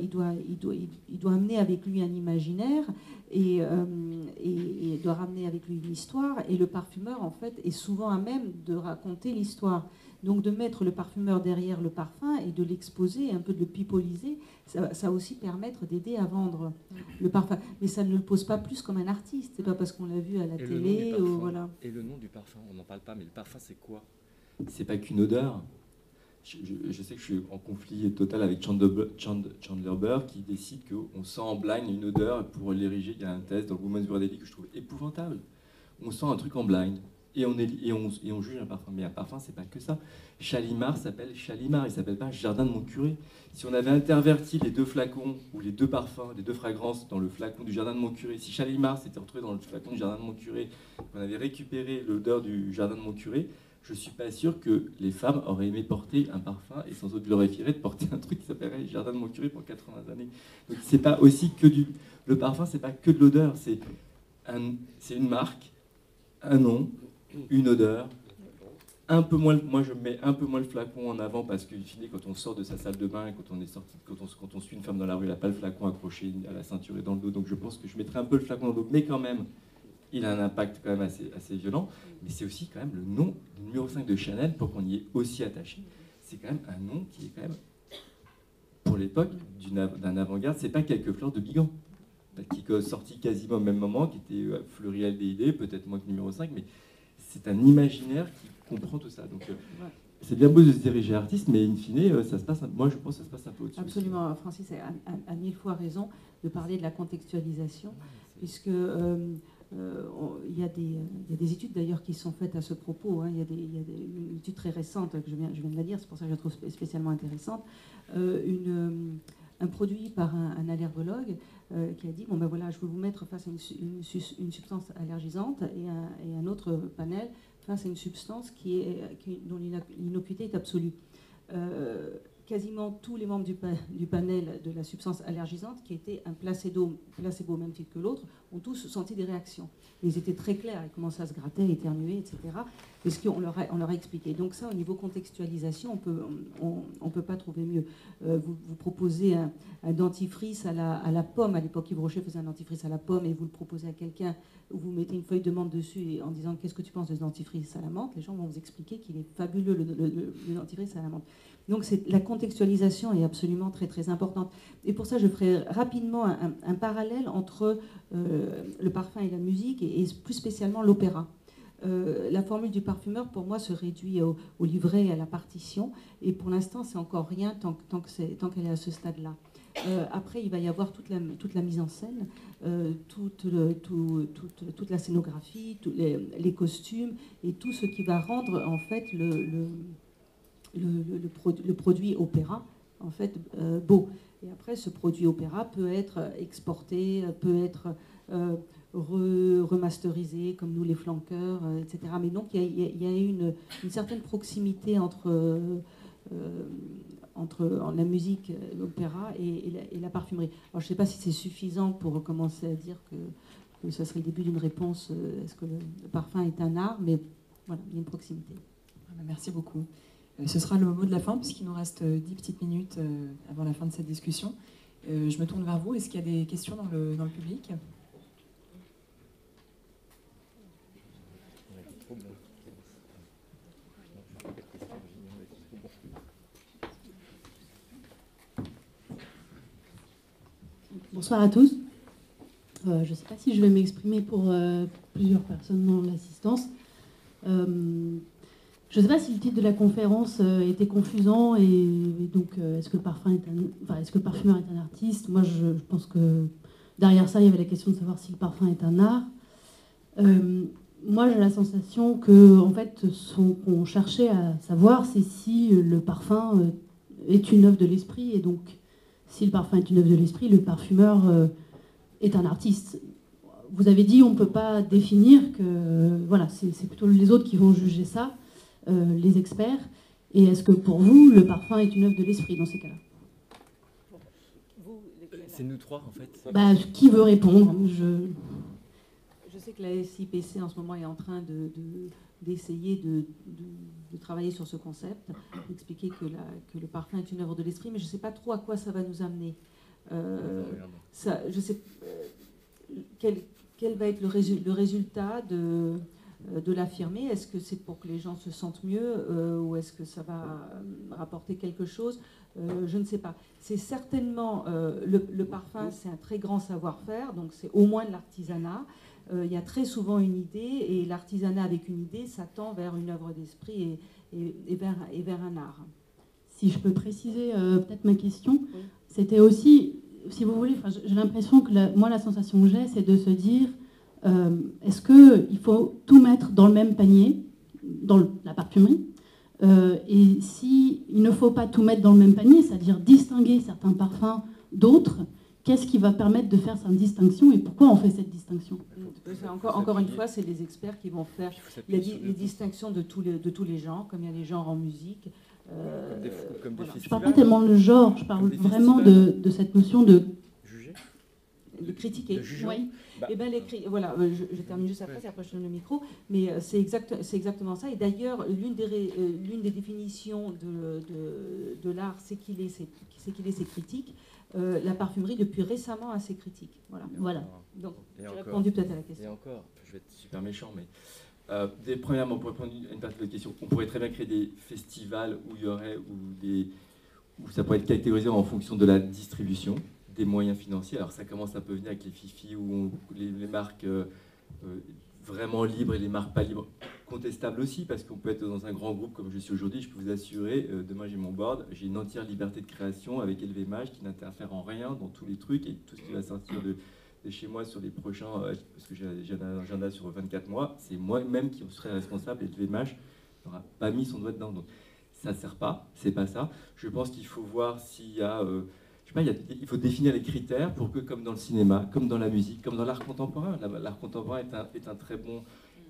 amener avec lui un imaginaire et doit ramener avec lui une histoire. Et le parfumeur, en fait, est souvent à même de raconter l'histoire. Donc de mettre le parfumeur derrière le parfum et de l'exposer, un peu de le pipoliser, ça va aussi permettre d'aider à vendre le parfum. Mais ça ne le pose pas plus comme un artiste. C'est pas parce qu'on l'a vu à la télé ou voilà. Et le nom du parfum, on n'en parle pas, mais le parfum c'est quoi? C'est pas qu'une odeur. Je sais que je suis en conflit total avec Chandler Burr qui décide qu'on sent en blind une odeur pour l'ériger. Il y a un test dans le Women's Wear Daily que je trouve épouvantable. On sent un truc en blind. Et on juge un parfum. Mais un parfum, c'est pas que ça. Chalimar s'appelle Chalimar, il s'appelle pas Jardin de mon curé. Si on avait interverti les deux flacons, ou les deux parfums, les deux fragrances dans le flacon du Jardin de mon curé, si Chalimar s'était retrouvé dans le flacon du Jardin de mon curé, qu'on avait récupéré l'odeur du Jardin de mon curé, je suis pas sûr que les femmes auraient aimé porter un parfum et sans doute glorifierait de porter un truc qui s'appellerait Jardin de mon curé pour 80 années. Donc c'est pas aussi que du... Le parfum, c'est pas que de l'odeur, c'est une marque, un nom, une odeur, un peu moins, moi je mets un peu moins le flacon en avant parce que quand on sort de sa salle de bain et quand on suit une femme dans la rue, elle n'a pas le flacon accroché à la ceinture et dans le dos, donc je pense que je mettrai un peu le flacon dans le dos, mais quand même, il a un impact quand même assez violent, mais c'est aussi quand même le nom du numéro 5 de Chanel pour qu'on y ait aussi attaché. C'est quand même un nom qui est quand même, pour l'époque, d'un avant-garde, c'est pas quelques fleurs de Bigan, qui est sorti quasiment au même moment, qui était Fleury LDID, peut-être moins que numéro 5, mais c'est un imaginaire qui comprend tout ça. Donc, c'est bien beau de se diriger artiste, mais in fine, ça se passe, moi je pense que ça se passe un peu au-dessus. Absolument, Francis a 1000 fois raison de parler de la contextualisation, puisque il y a des études d'ailleurs qui sont faites à ce propos. Hein. Il y a une étude très récente que je viens de la lire, c'est pour ça que je la trouve spécialement intéressante. Un produit par un allergologue qui a dit bon ben voilà, je veux vous mettre face à une substance allergisante et un autre panel face à une substance dont l'innocuité est absolue. Quasiment tous les membres du panel de la substance allergisante, qui était un placebo au même titre que l'autre, ont tous senti des réactions. Ils étaient très clairs, ils commençaient à se gratter, à éternuer, etc. Parce qu'on leur a expliqué. Donc ça, au niveau contextualisation, on peut pas trouver mieux. Vous proposez un dentifrice à la pomme. À l'époque, Yves Rocher faisait un dentifrice à la pomme et vous le proposez à quelqu'un, vous mettez une feuille de menthe dessus en disant qu'est-ce que tu penses de ce dentifrice à la menthe, les gens vont vous expliquer qu'il est fabuleux, le dentifrice à la menthe. Donc la contextualisation est absolument très très importante. Et pour ça, je ferai rapidement un parallèle entre le parfum et la musique, et plus spécialement l'opéra. La formule du parfumeur, pour moi, se réduit au livret et à la partition. Et pour l'instant, c'est encore rien tant qu'elle est à ce stade-là. Après, il va y avoir toute la mise en scène, toute la scénographie, les costumes, et tout ce qui va rendre en fait le produit opéra en fait beau. Et après, ce produit opéra peut être exporté, peut être remasterisé, comme nous les flanqueurs, etc. Mais donc il y a une certaine proximité entre la musique, l'opéra et la parfumerie. Alors je ne sais pas si c'est suffisant pour commencer à dire que ça serait le début d'une réponse. Est-ce que le parfum est un art? Mais voilà, il y a une proximité. Merci beaucoup. Ce sera le mot de la fin, puisqu'il nous reste 10 petites minutes avant la fin de cette discussion. Je me tourne vers vous. Est-ce qu'il y a des questions dans le public ? Bonsoir à tous. Je ne sais pas si je vais m'exprimer pour plusieurs personnes dans l'assistance. Je ne sais pas si le titre de la conférence était confusant et donc est-ce que le parfumeur est un artiste? Moi, je pense que derrière ça, il y avait la question de savoir si le parfum est un art. Moi, j'ai la sensation que, en fait, ce qu'on cherchait à savoir, c'est si le parfum est une œuvre de l'esprit, et donc si le parfum est une œuvre de l'esprit, le parfumeur est un artiste. Vous avez dit on ne peut pas définir que voilà, c'est plutôt les autres qui vont juger ça. Les experts. Et est-ce que pour vous, le parfum est une œuvre de l'esprit dans ces cas-là? C'est nous trois, en fait. Qui veut répondre? Je sais que la SIPC en ce moment est en train d'essayer de travailler sur ce concept, d'expliquer que le parfum est une œuvre de l'esprit, mais je ne sais pas trop à quoi ça va nous amener. Je sais quel va être le résultat de l'affirmer. Est-ce que c'est pour que les gens se sentent mieux ou est-ce que ça va rapporter quelque chose? Je ne sais pas. C'est certainement le parfum, c'est un très grand savoir-faire, donc c'est au moins de l'artisanat. Il y a très souvent une idée et l'artisanat avec une idée, ça tend vers une œuvre d'esprit et vers un art. Si je peux préciser peut-être ma question, Oui. C'était aussi, si vous voulez, j'ai l'impression que la sensation que j'ai, c'est de se dire, est-ce qu'il faut tout mettre dans le même panier, dans la parfumerie, et si il ne faut pas tout mettre dans le même panier, c'est-à-dire distinguer certains parfums d'autres, qu'est-ce qui va permettre de faire cette distinction et pourquoi on fait cette distinction? Encore une fois, c'est les experts qui vont faire les distinctions de tous les genres, comme il y a les genres en musique. Comme des Voilà. Je ne parle pas tellement de genre, je parle vraiment de cette notion de... Juger. De critiquer. De juger. Oui. Eh ben, voilà, je termine juste après, après je donne le micro, mais c'est exactement ça. Et d'ailleurs, l'une des définitions de l'art, c'est qu'il ait ses critiques. La parfumerie, depuis récemment, a ses critiques. Voilà. Donc, j'ai répondu peut-être à la question. Et encore, je vais être super méchant, mais premièrement, pour répondre à une partie de votre question, on pourrait très bien créer des festivals où il y aurait, où ça pourrait être caractérisé en fonction de la distribution, des moyens financiers. Alors ça commence un peu à venir avec les FIFI, où les marques vraiment libres et les marques pas libres, contestables aussi, parce qu'on peut être dans un grand groupe comme je suis aujourd'hui, je peux vous assurer, demain j'ai mon board, j'ai une entière liberté de création avec LVMH qui n'interfère en rien dans tous les trucs et tout ce qui va sortir de chez moi sur les prochains, parce que j'ai un agenda sur 24 mois, c'est moi-même qui serai responsable et LVMH n'aura pas mis son doigt dedans. Donc ça ne sert pas, c'est pas ça. Je pense qu'il faut voir s'il y a... il faut définir les critères pour que, comme dans le cinéma, comme dans la musique, comme dans l'art contemporain, l'art contemporain est un très bon...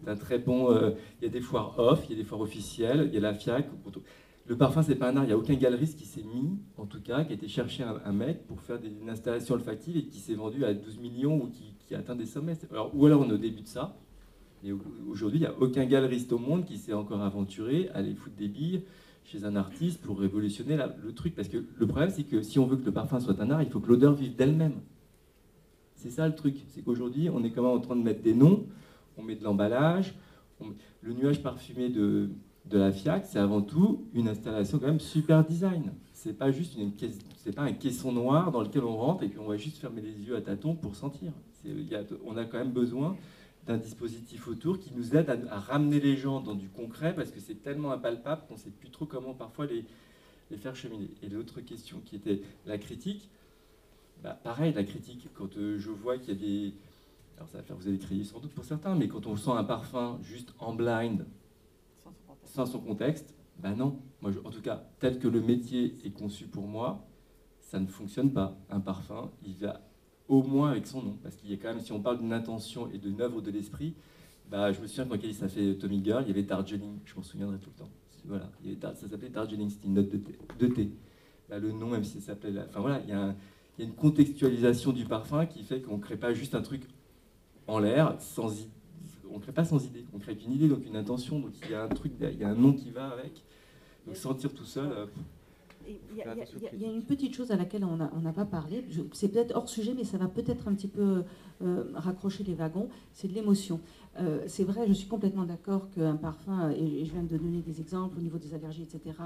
il y a des foires off, il y a des foires officielles, il y a la FIAC. Le parfum, c'est pas un art, il n'y a aucun galeriste qui s'est mis, en tout cas, qui a été chercher un mec pour faire une installation olfactive et qui s'est vendu à 12 millions ou qui a atteint des sommets. Ou alors on est au début de ça. Et aujourd'hui, il n'y a aucun galeriste au monde qui s'est encore aventuré à aller foutre des billes chez un artiste pour révolutionner le truc. Parce que le problème, c'est que si on veut que le parfum soit un art, il faut que l'odeur vive d'elle-même. C'est ça le truc. C'est qu'aujourd'hui, on est quand même en train de mettre des noms, on met de l'emballage. Le nuage parfumé de la FIAC, c'est avant tout une installation quand même super design. C'est pas juste c'est pas un caisson noir dans lequel on rentre et puis on va juste fermer les yeux à tâtons pour sentir. On a quand même besoin d'un dispositif autour qui nous aide à ramener les gens dans du concret parce que c'est tellement impalpable qu'on ne sait plus trop comment parfois les faire cheminer. Et l'autre question qui était la critique, pareil, la critique, quand je vois qu'il y a des... Alors ça va faire, vous allez crier sans doute pour certains, mais quand on sent un parfum juste en blind, sans son contexte, non. Moi, en tout cas, tel que le métier est conçu pour moi, ça ne fonctionne pas. Un parfum, il va au moins avec son nom. Parce qu'il y a quand même, si on parle d'une intention et d'une œuvre de l'esprit, je me souviens quand il s'appelait Tommy Girl, il y avait Darjeeling, je m'en souviendrai tout le temps. Voilà, ça s'appelait Darjeeling, c'était une note de thé. Le nom, même si ça s'appelait... Enfin voilà, il y a une contextualisation du parfum qui fait qu'on ne crée pas juste un truc en l'air, on ne crée pas sans idée, on crée une idée, donc une intention, donc il y a un truc, il y a un nom qui va avec. Donc sentir tout seul... Il y a une petite chose à laquelle on n'a pas parlé, c'est peut-être hors sujet, mais ça va peut-être un petit peu raccrocher les wagons, c'est de l'émotion. C'est vrai, je suis complètement d'accord qu'un parfum, et je viens de donner des exemples au niveau des allergies, etc.,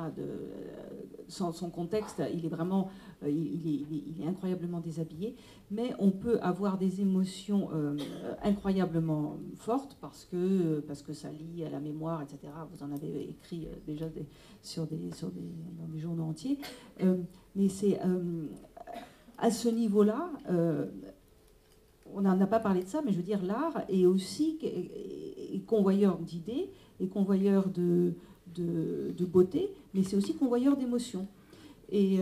sans son contexte, il est vraiment, il est incroyablement déshabillé, mais on peut avoir des émotions incroyablement fortes parce que ça lie à la mémoire, etc. Vous en avez écrit déjà dans des journaux entiers. Mais c'est à ce niveau-là, on n'en a pas parlé de ça, mais je veux dire, l'art est aussi convoyeur d'idées et convoyeur de beauté, mais c'est aussi convoyeur d'émotions. Et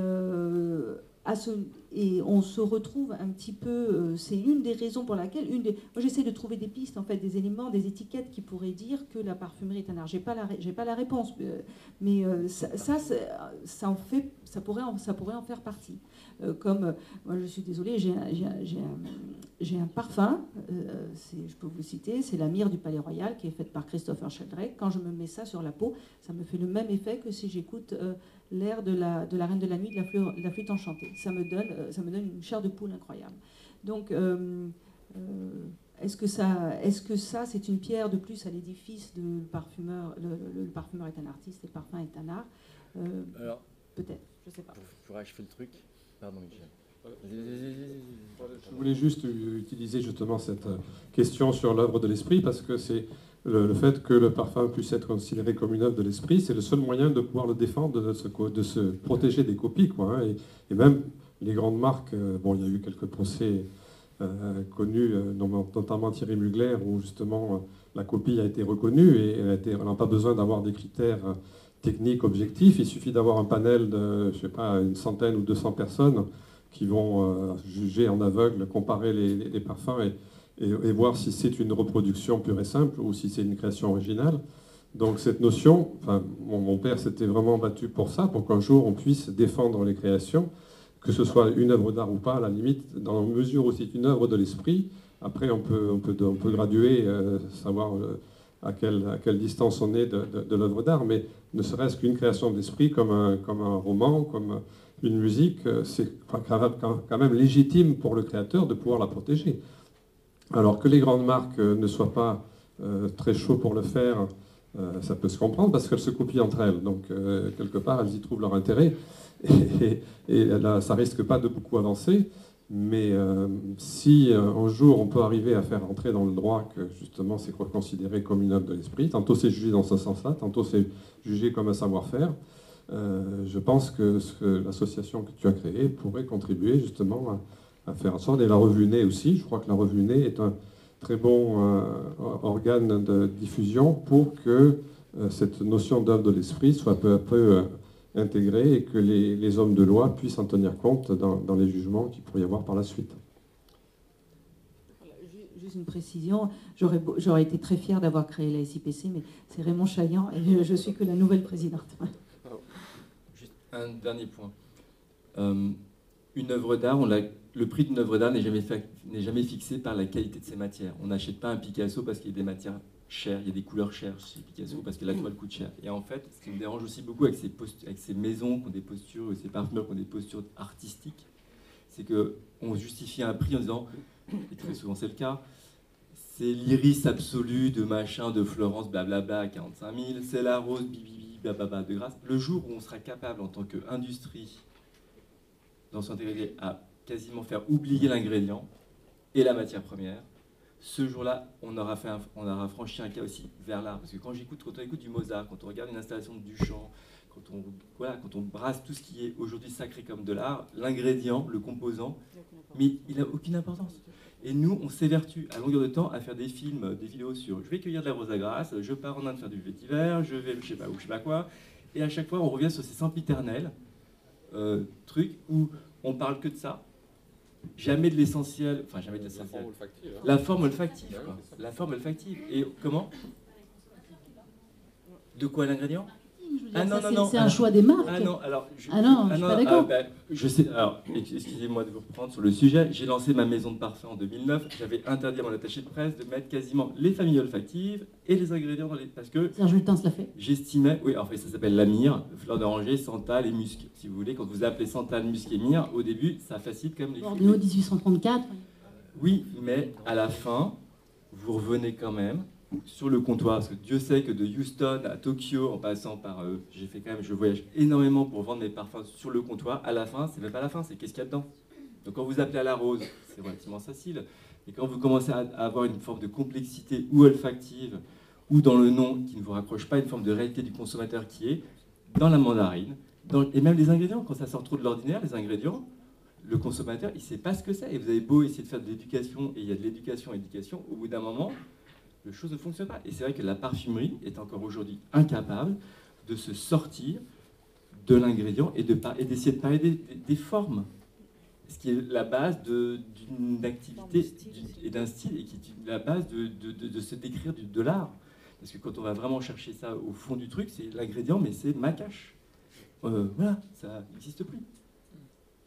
et on se retrouve un petit peu, c'est l'une des raisons pour laquelle, moi j'essaie de trouver des pistes, en fait, des éléments, des étiquettes qui pourraient dire que la parfumerie est un art. J'ai pas la réponse, mais ça pourrait en faire partie. Comme, moi je suis désolée, j'ai un parfum, je peux vous le citer, c'est la myrrhe du Palais Royal qui est faite par Christopher Sheldrake. Quand je me mets ça sur la peau, ça me fait le même effet que si j'écoute l'air de la Reine de la Nuit, de la flûte enchantée. Ça me donne une chair de poule incroyable. Donc, est-ce que ça, c'est une pierre de plus à l'édifice de parfumeur? Le parfumeur est un artiste et le parfum est un art. Alors, peut-être, je ne sais pas. Pour achever le truc. Pardon, Michel. Je voulais juste utiliser justement cette question sur l'œuvre de l'esprit, parce que c'est le fait que le parfum puisse être considéré comme une œuvre de l'esprit, c'est le seul moyen de pouvoir le défendre, de se protéger des copies, quoi, hein. Et même les grandes marques, bon, il y a eu quelques procès connus, notamment Thierry Mugler, où justement la copie a été reconnue et on n'a pas besoin d'avoir des critères techniques objectifs. Il suffit d'avoir un panel de, je sais pas, une centaine ou 200 personnes qui vont juger en aveugle, comparer les parfums et voir si c'est une reproduction pure et simple ou si c'est une création originale. Donc cette notion, enfin, mon père s'était vraiment battu pour ça, pour qu'un jour on puisse défendre les créations, que ce soit une œuvre d'art ou pas, à la limite, dans la mesure où c'est une œuvre de l'esprit. Après, on peut graduer, savoir à quelle distance on est de l'œuvre d'art, mais ne serait-ce qu'une création d'esprit, comme un roman, comme une musique, c'est quand même légitime pour le créateur de pouvoir la protéger. Alors que les grandes marques ne soient pas très chauds pour le faire, ça peut se comprendre parce qu'elles se copient entre elles. Donc, quelque part, elles y trouvent leur intérêt. Et là, ça risque pas de beaucoup avancer. Mais si un jour on peut arriver à faire entrer dans le droit que justement c'est considéré comme une œuvre de l'esprit, tantôt c'est jugé dans ce sens-là, tantôt c'est jugé comme un savoir-faire, je pense que l'association que tu as créée pourrait contribuer justement à faire en sorte, et la revue Nez aussi, je crois que la revue Nez est un très bon organe de diffusion pour que cette notion d'œuvre de l'esprit soit peu à peu intégrée et que les hommes de loi puissent en tenir compte dans les jugements qu'il pourrait y avoir par la suite. Juste une précision, j'aurais été très fière d'avoir créé la SIPC, mais c'est Raymond Chaillan et je suis que la nouvelle présidente. Juste un dernier point. Une œuvre d'art, le prix d'une œuvre d'art n'est jamais fixé par la qualité de ses matières. On n'achète pas un Picasso parce qu'il y a des matières chères, il y a des couleurs chères chez Picasso parce que la toile coûte cher. Et en fait, ce qui me dérange aussi beaucoup avec ces maisons qui ont des postures, ou ces parfumeurs qui ont des postures artistiques, c'est qu'on justifie un prix en disant, et très souvent c'est le cas, c'est l'iris absolu de machin de Florence, blablabla, à 45 000, c'est la rose, bibibi, bababa, de grâce. Le jour où on sera capable, en tant qu'industrie, dans son intégrité, à quasiment faire oublier l'ingrédient et la matière première, ce jour-là, on aura franchi un cas aussi vers l'art. Parce que quand on écoute du Mozart, quand on regarde une installation de Duchamp, quand on brasse tout ce qui est aujourd'hui sacré comme de l'art, l'ingrédient, le composant, mais il n'a aucune importance. Et nous, on s'évertue à longueur de temps à faire des films, des vidéos sur « je vais cueillir de la rose à Grasse, je pars en Inde faire du vétiver, je vais je sais pas où, je sais pas quoi ». Et à chaque fois, on revient sur ces sempiternels trucs où on parle que de ça. Jamais de l'essentiel, enfin jamais de l'essentiel. La forme olfactive. Quoi. La forme olfactive. Et comment? De quoi l'ingrédient? Ah non, non, c'est un choix des marques. Ah non, alors. Je suis pas d'accord. Je sais. Alors, excusez-moi de vous reprendre sur le sujet. J'ai lancé ma maison de parfum en 2009. J'avais interdit à mon attaché de presse de mettre quasiment les familles olfactives et les ingrédients dans les. Parce que. Serge Lutens l'a fait. J'estimais. Oui, en fait, ça s'appelle la myrrhe, fleur d'oranger, santal et musc. Si vous voulez, quand vous appelez santal, musc et myrrhe, au début, ça facilite comme les. Bordeaux 1834. Oui, mais à la fin, vous revenez quand même sur le comptoir, parce que Dieu sait que de Houston à Tokyo, en passant par, je voyage énormément pour vendre mes parfums sur le comptoir. À la fin, c'est même pas la fin, c'est qu'est-ce qu'il y a dedans. Donc quand vous appelez à la rose, c'est relativement facile. Et quand vous commencez à avoir une forme de complexité ou olfactive, ou dans le nom qui ne vous raccroche pas une forme de réalité du consommateur qui est dans la mandarine, et même les ingrédients, quand ça sort trop de l'ordinaire, les ingrédients, le consommateur, il ne sait pas ce que c'est. Et vous avez beau essayer de faire de l'éducation, et il y a de l'éducation, au bout d'un moment, les choses ne fonctionnent pas. Et c'est vrai que la parfumerie est encore aujourd'hui incapable de se sortir de l'ingrédient et d'essayer de parler des formes. ce qui est la base d'une activité et d'un style, et qui est la base de se décrire de l'art. Parce que quand on va vraiment chercher ça au fond du truc, c'est l'ingrédient, mais c'est Macache. Voilà, ça n'existe plus.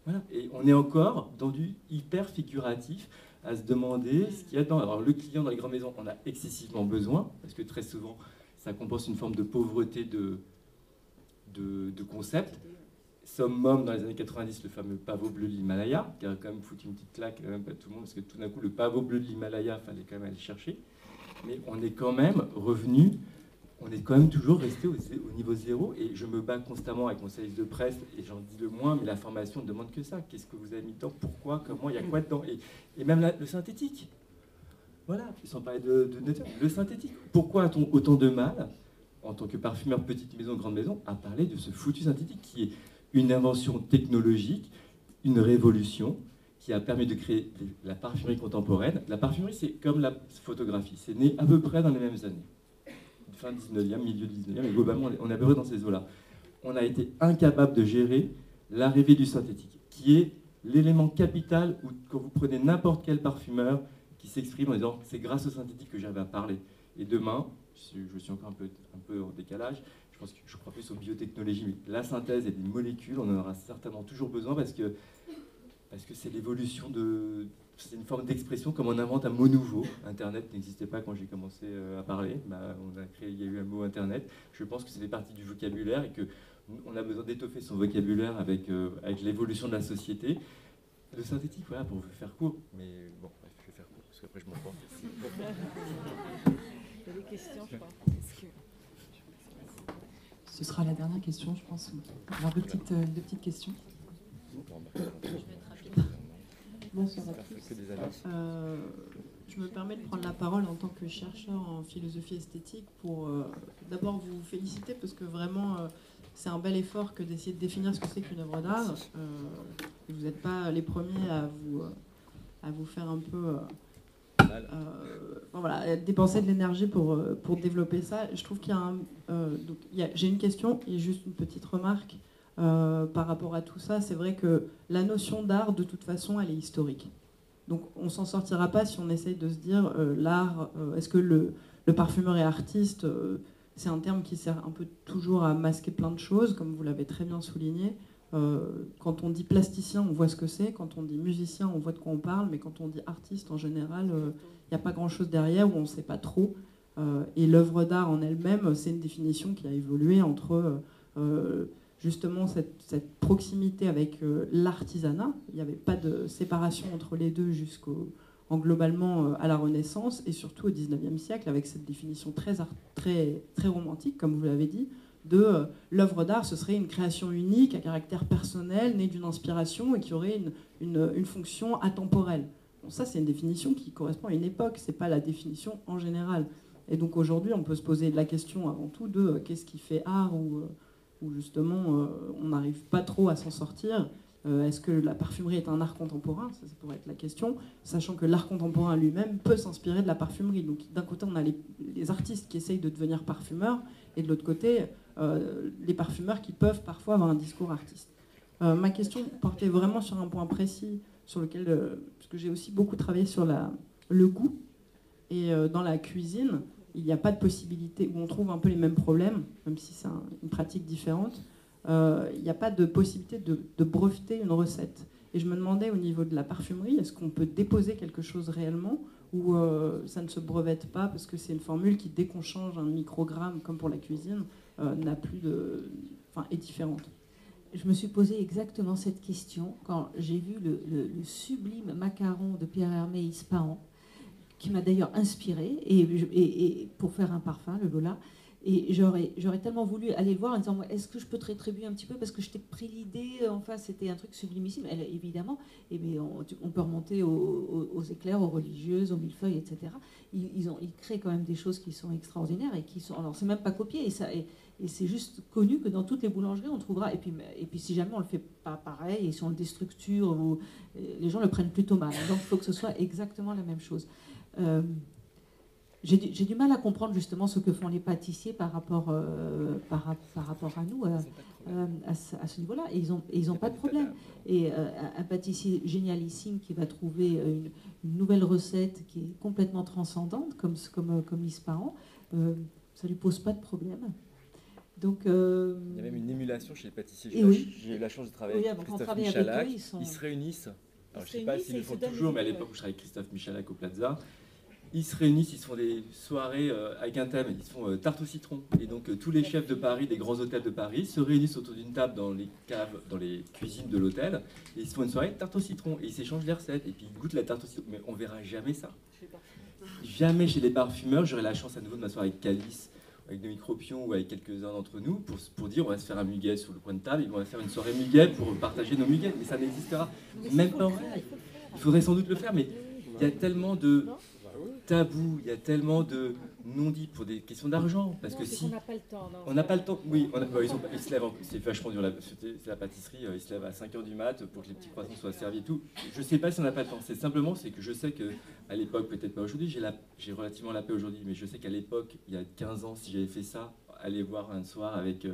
Voilà. Et on est encore dans du hyper figuratif, à se demander ce qu'il y a dedans. Alors le client dans les grandes maisons, on a excessivement besoin, parce que très souvent, ça compense une forme de pauvreté de concept. Summum dans les années 90, le fameux pavot bleu de l'Himalaya, qui a quand même foutu une petite claque à tout le monde, parce que tout d'un coup, le pavot bleu de l'Himalaya, il fallait quand même aller le chercher. Mais on est quand même revenu, on est quand même toujours resté au niveau zéro, et je me bats constamment avec mon service de presse, et j'en dis le moins, mais la formation ne demande que ça. Qu'est-ce que vous avez mis dedans? Pourquoi? Comment? Il y a quoi dedans? Et même le synthétique. Voilà, sans parler de le synthétique. Pourquoi a-t-on autant de mal, en tant que parfumeur petite maison, grande maison, à parler de ce foutu synthétique qui est une invention technologique, une révolution qui a permis de créer la parfumerie contemporaine. La parfumerie, c'est comme la photographie, c'est né à peu près dans les mêmes années. Fin 19e, milieu 19e, et globalement, on est à peu près dans ces eaux-là. On a été incapable de gérer l'arrivée du synthétique, qui est l'élément capital où, quand vous prenez n'importe quel parfumeur qui s'exprime en disant c'est grâce au synthétique que j'avais à parler. Et demain, je suis encore un peu en décalage, je crois plus aux biotechnologies, mais la synthèse et des molécules, on en aura certainement toujours besoin parce que c'est l'évolution c'est une forme d'expression, comme on invente un mot nouveau. Internet n'existait pas quand j'ai commencé à parler. Il y a eu un mot Internet. Je pense que ça fait partie du vocabulaire et qu'on a besoin d'étoffer son vocabulaire avec l'évolution de la société. Le synthétique, voilà, pour vous faire court. Mais bon, bref, je vais faire court, parce qu'après je m'en porte. Il y a des questions, je crois. Ce sera la dernière question, je pense. Alors, deux petites questions. Bonsoir à tous. Je me permets de prendre la parole en tant que chercheur en philosophie esthétique pour d'abord vous féliciter parce que vraiment c'est un bel effort que d'essayer de définir ce que c'est qu'une œuvre d'art. Vous n'êtes pas les premiers à vous faire un peu dépenser de l'énergie pour développer ça. Je trouve qu'il y a j'ai une question et juste une petite remarque. Par rapport à tout ça, c'est vrai que la notion d'art, de toute façon, elle est historique. Donc on s'en sortira pas si on essaye de se dire l'art, est-ce que le parfumeur est artiste, c'est un terme qui sert un peu toujours à masquer plein de choses, comme vous l'avez très bien souligné. Quand on dit plasticien, on voit ce que c'est. Quand on dit musicien, on voit de quoi on parle. Mais quand on dit artiste, en général, il n'y a pas grand-chose derrière, ou on ne sait pas trop. Et l'œuvre d'art en elle-même, c'est une définition qui a évolué entre... justement cette proximité avec l'artisanat. Il n'y avait pas de séparation entre les deux globalement à la Renaissance et surtout au XIXe siècle avec cette définition très romantique, comme vous l'avez dit, de l'œuvre d'art, ce serait une création unique à caractère personnel, née d'une inspiration et qui aurait une fonction atemporelle. Bon, ça, c'est une définition qui correspond à une époque, c'est pas la définition en général. Et donc aujourd'hui, on peut se poser la question avant tout de qu'est-ce qui fait art où justement on n'arrive pas trop à s'en sortir. Est-ce que la parfumerie est un art contemporain? Ça pourrait être la question, sachant que l'art contemporain lui-même peut s'inspirer de la parfumerie. Donc d'un côté, on a les artistes qui essayent de devenir parfumeurs, et de l'autre côté, les parfumeurs qui peuvent parfois avoir un discours artiste. Ma question portait vraiment sur un point précis, sur lequel, parce que j'ai aussi beaucoup travaillé sur le goût, et dans la cuisine, il n'y a pas de possibilité, où on trouve un peu les mêmes problèmes, même si c'est une pratique différente, il n'y a pas de possibilité de breveter une recette. Et je me demandais au niveau de la parfumerie, est-ce qu'on peut déposer quelque chose réellement, ou ça ne se brevette pas, parce que c'est une formule qui, dès qu'on change un microgramme, comme pour la cuisine, n'a plus est différente. Je me suis posé exactement cette question quand j'ai vu le sublime macaron de Pierre Hermé Ispahan, qui m'a d'ailleurs inspirée et pour faire un parfum, le Lola. Et j'aurais tellement voulu aller le voir en disant est-ce que je peux te rétribuer un petit peu parce que je t'ai pris l'idée, enfin c'était un truc sublimissime. Évidemment, on peut remonter aux éclairs, aux religieuses, aux millefeuilles, etc. Ils créent quand même des choses qui sont extraordinaires et qui sont. Alors c'est même pas copié et c'est juste connu que dans toutes les boulangeries on trouvera. Et puis si jamais on le fait pas pareil et si on le déstructure, les gens le prennent plutôt mal. Donc il faut que ce soit exactement la même chose. j'ai du mal à comprendre justement ce que font les pâtissiers par rapport à nous à ce niveau-là. Et ils ont pas de problème. Et un pâtissier génialissime qui va trouver une nouvelle recette qui est complètement transcendante, comme l'Ispahan, ça lui pose pas de problème. Donc, il y a même une émulation chez les pâtissiers. J'ai eu la chance de travailler avec Christophe Michalak. Ils se réunissent. Alors, je ne sais pas s'ils le font toujours, mais à l'époque où je travaillais avec Christophe Michalak au Plaza, ils se réunissent, ils se font des soirées avec un thème, ils se font tarte au citron. Et donc tous les chefs de Paris, des grands hôtels de Paris, se réunissent autour d'une table dans les caves, dans les cuisines de l'hôtel, et ils se font une soirée tarte au citron, et ils s'échangent les recettes, et puis ils goûtent la tarte au citron. Mais on verra jamais ça. Jamais chez les parfumeurs, j'aurai la chance à nouveau de m'asseoir avec Calice, avec des micropions ou avec quelques-uns d'entre nous pour dire on va se faire un muguet sur le coin de table, et on va faire une soirée muguet pour partager nos muguets. Mais ça n'existera même pas en vrai. Il faudrait sans doute le faire, mais il y a tellement de tabou, il y a tellement de non-dits pour des questions d'argent. Parce que si. On n'a pas le temps. On n'a pas le temps. Oui, ils se lèvent, c'est vachement dur. C'est la pâtisserie, ils se lèvent à 5h du mat pour que les petits croissants soient servis et tout. Je ne sais pas si on n'a pas le temps. C'est que je sais qu'à l'époque, peut-être pas aujourd'hui, j'ai relativement la paix aujourd'hui, mais je sais qu'à l'époque, il y a 15 ans, si j'avais fait ça, aller voir un soir avec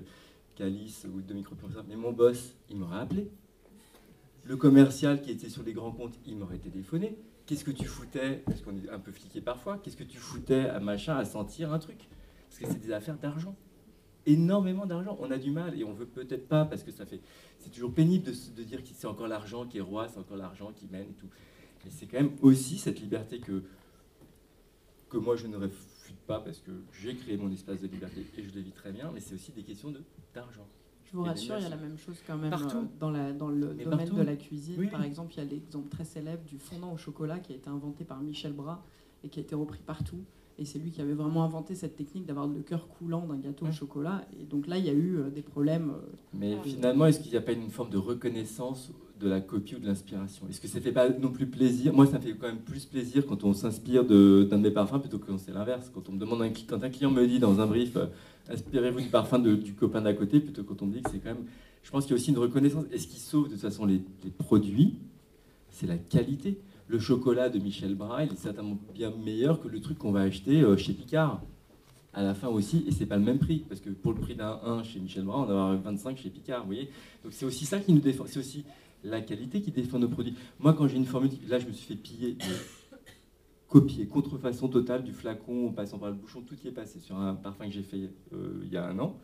Calice ou deux micropions, mais mon boss, il m'aurait appelé. Le commercial qui était sur les grands comptes, il m'aurait téléphoné. Qu'est-ce que tu foutais, parce qu'on est un peu fliqué parfois, qu'est-ce que tu foutais à machin à sentir un truc? Parce que c'est des affaires d'argent. Énormément d'argent. On a du mal et on veut peut-être pas parce que c'est toujours pénible de dire que c'est encore l'argent qui est roi, c'est encore l'argent qui mène et tout. Mais c'est quand même aussi cette liberté que moi je ne réfute pas parce que j'ai créé mon espace de liberté et je le vis très bien, mais c'est aussi des questions d'argent. Je vous rassure, il y a la même chose quand même partout. Dans le domaine partout. de la cuisine. Oui. Par exemple, il y a l'exemple très célèbre du fondant au chocolat qui a été inventé par Michel Bras et qui a été repris partout. Et c'est lui qui avait vraiment inventé cette technique d'avoir le cœur coulant d'un gâteau au chocolat. Et donc là, il y a eu des problèmes. Mais finalement, est-ce qu'il n'y a pas une forme de reconnaissance de la copie ou de l'inspiration? Est-ce que ça ne fait pas non plus plaisir? Moi, ça me fait quand même plus plaisir quand on s'inspire d'un de mes parfums plutôt que quand c'est l'inverse. Quand on me demande quand un client me dit dans un brief inspirez-vous du parfum du copain d'à côté, plutôt quand on me dit que c'est quand même... Je pense qu'il y a aussi une reconnaissance. Et ce qui sauve de toute façon les produits, c'est la qualité. Le chocolat de Michel Bras, il est certainement bien meilleur que le truc qu'on va acheter chez Picard. À la fin aussi, et c'est pas le même prix, parce que pour le prix d'un 1 chez Michel Bras, on va avoir 25 chez Picard, vous voyez. Donc c'est aussi ça qui nous défend, c'est aussi la qualité qui défend nos produits. Moi, quand j'ai une formule, là je me suis fait piller, copier, contrefaçon totale du flacon, en passant par le bouchon, tout y est passé sur un parfum que j'ai fait il y a un an,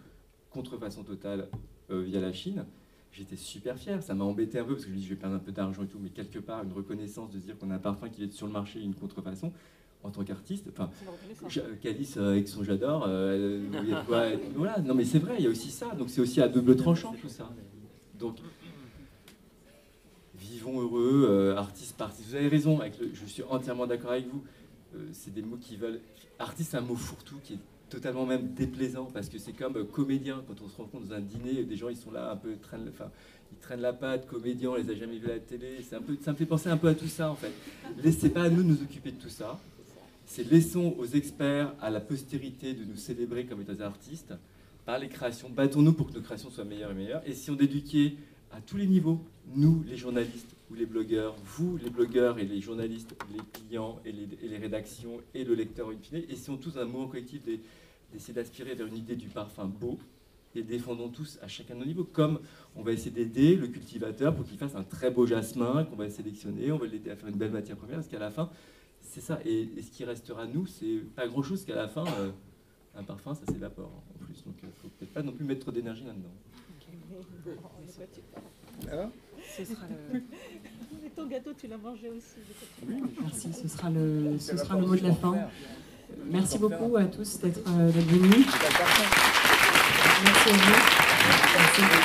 contrefaçon totale via la Chine. J'étais super fier, ça m'a embêté un peu parce que je me dis je vais perdre un peu d'argent et tout, mais quelque part une reconnaissance de se dire qu'on a un parfum qui est sur le marché, une contrefaçon, en tant qu'artiste, enfin, Calice avec son j'adore, voilà, non mais c'est vrai, il y a aussi ça, donc c'est aussi à double tranchant tout ça. Donc, vivons heureux, artiste, parti, vous avez raison, je suis entièrement d'accord avec vous, c'est des mots qui veulent... Artiste, c'est un mot fourre-tout qui est totalement même déplaisant, parce que c'est comme comédien, quand on se rencontre dans un dîner, des gens ils sont là un peu, ils traînent la patte, comédiens, on les a jamais vus à la télé, ça me fait penser un peu à tout ça en fait. Laissez pas à nous de nous occuper de tout ça, c'est laissons aux experts, à la postérité de nous célébrer comme étant des artistes, par les créations, battons-nous pour que nos créations soient meilleures et meilleures, et si on d'éduquer à tous les niveaux, nous les journalistes ou les blogueurs, vous les blogueurs et les journalistes, les clients et les rédactions et le lecteur in fine, essayons tous un mouvement collectif d'essayer d'aspirer vers une idée du parfum beau et défendons tous à chacun de nos niveaux, comme on va essayer d'aider le cultivateur pour qu'il fasse un très beau jasmin qu'on va sélectionner, on va l'aider à faire une belle matière première, parce qu'à la fin, c'est ça, et ce qui restera nous, c'est pas grand chose, qu'à la fin, un parfum, ça s'évapore en plus, donc il ne faut peut-être pas non plus mettre trop d'énergie là-dedans. Ce sera le... Et ton gâteau, tu l'as mangé aussi. Merci, ce sera le mot de la fin. Merci beaucoup à tous d'être venus. Merci à vous. Merci.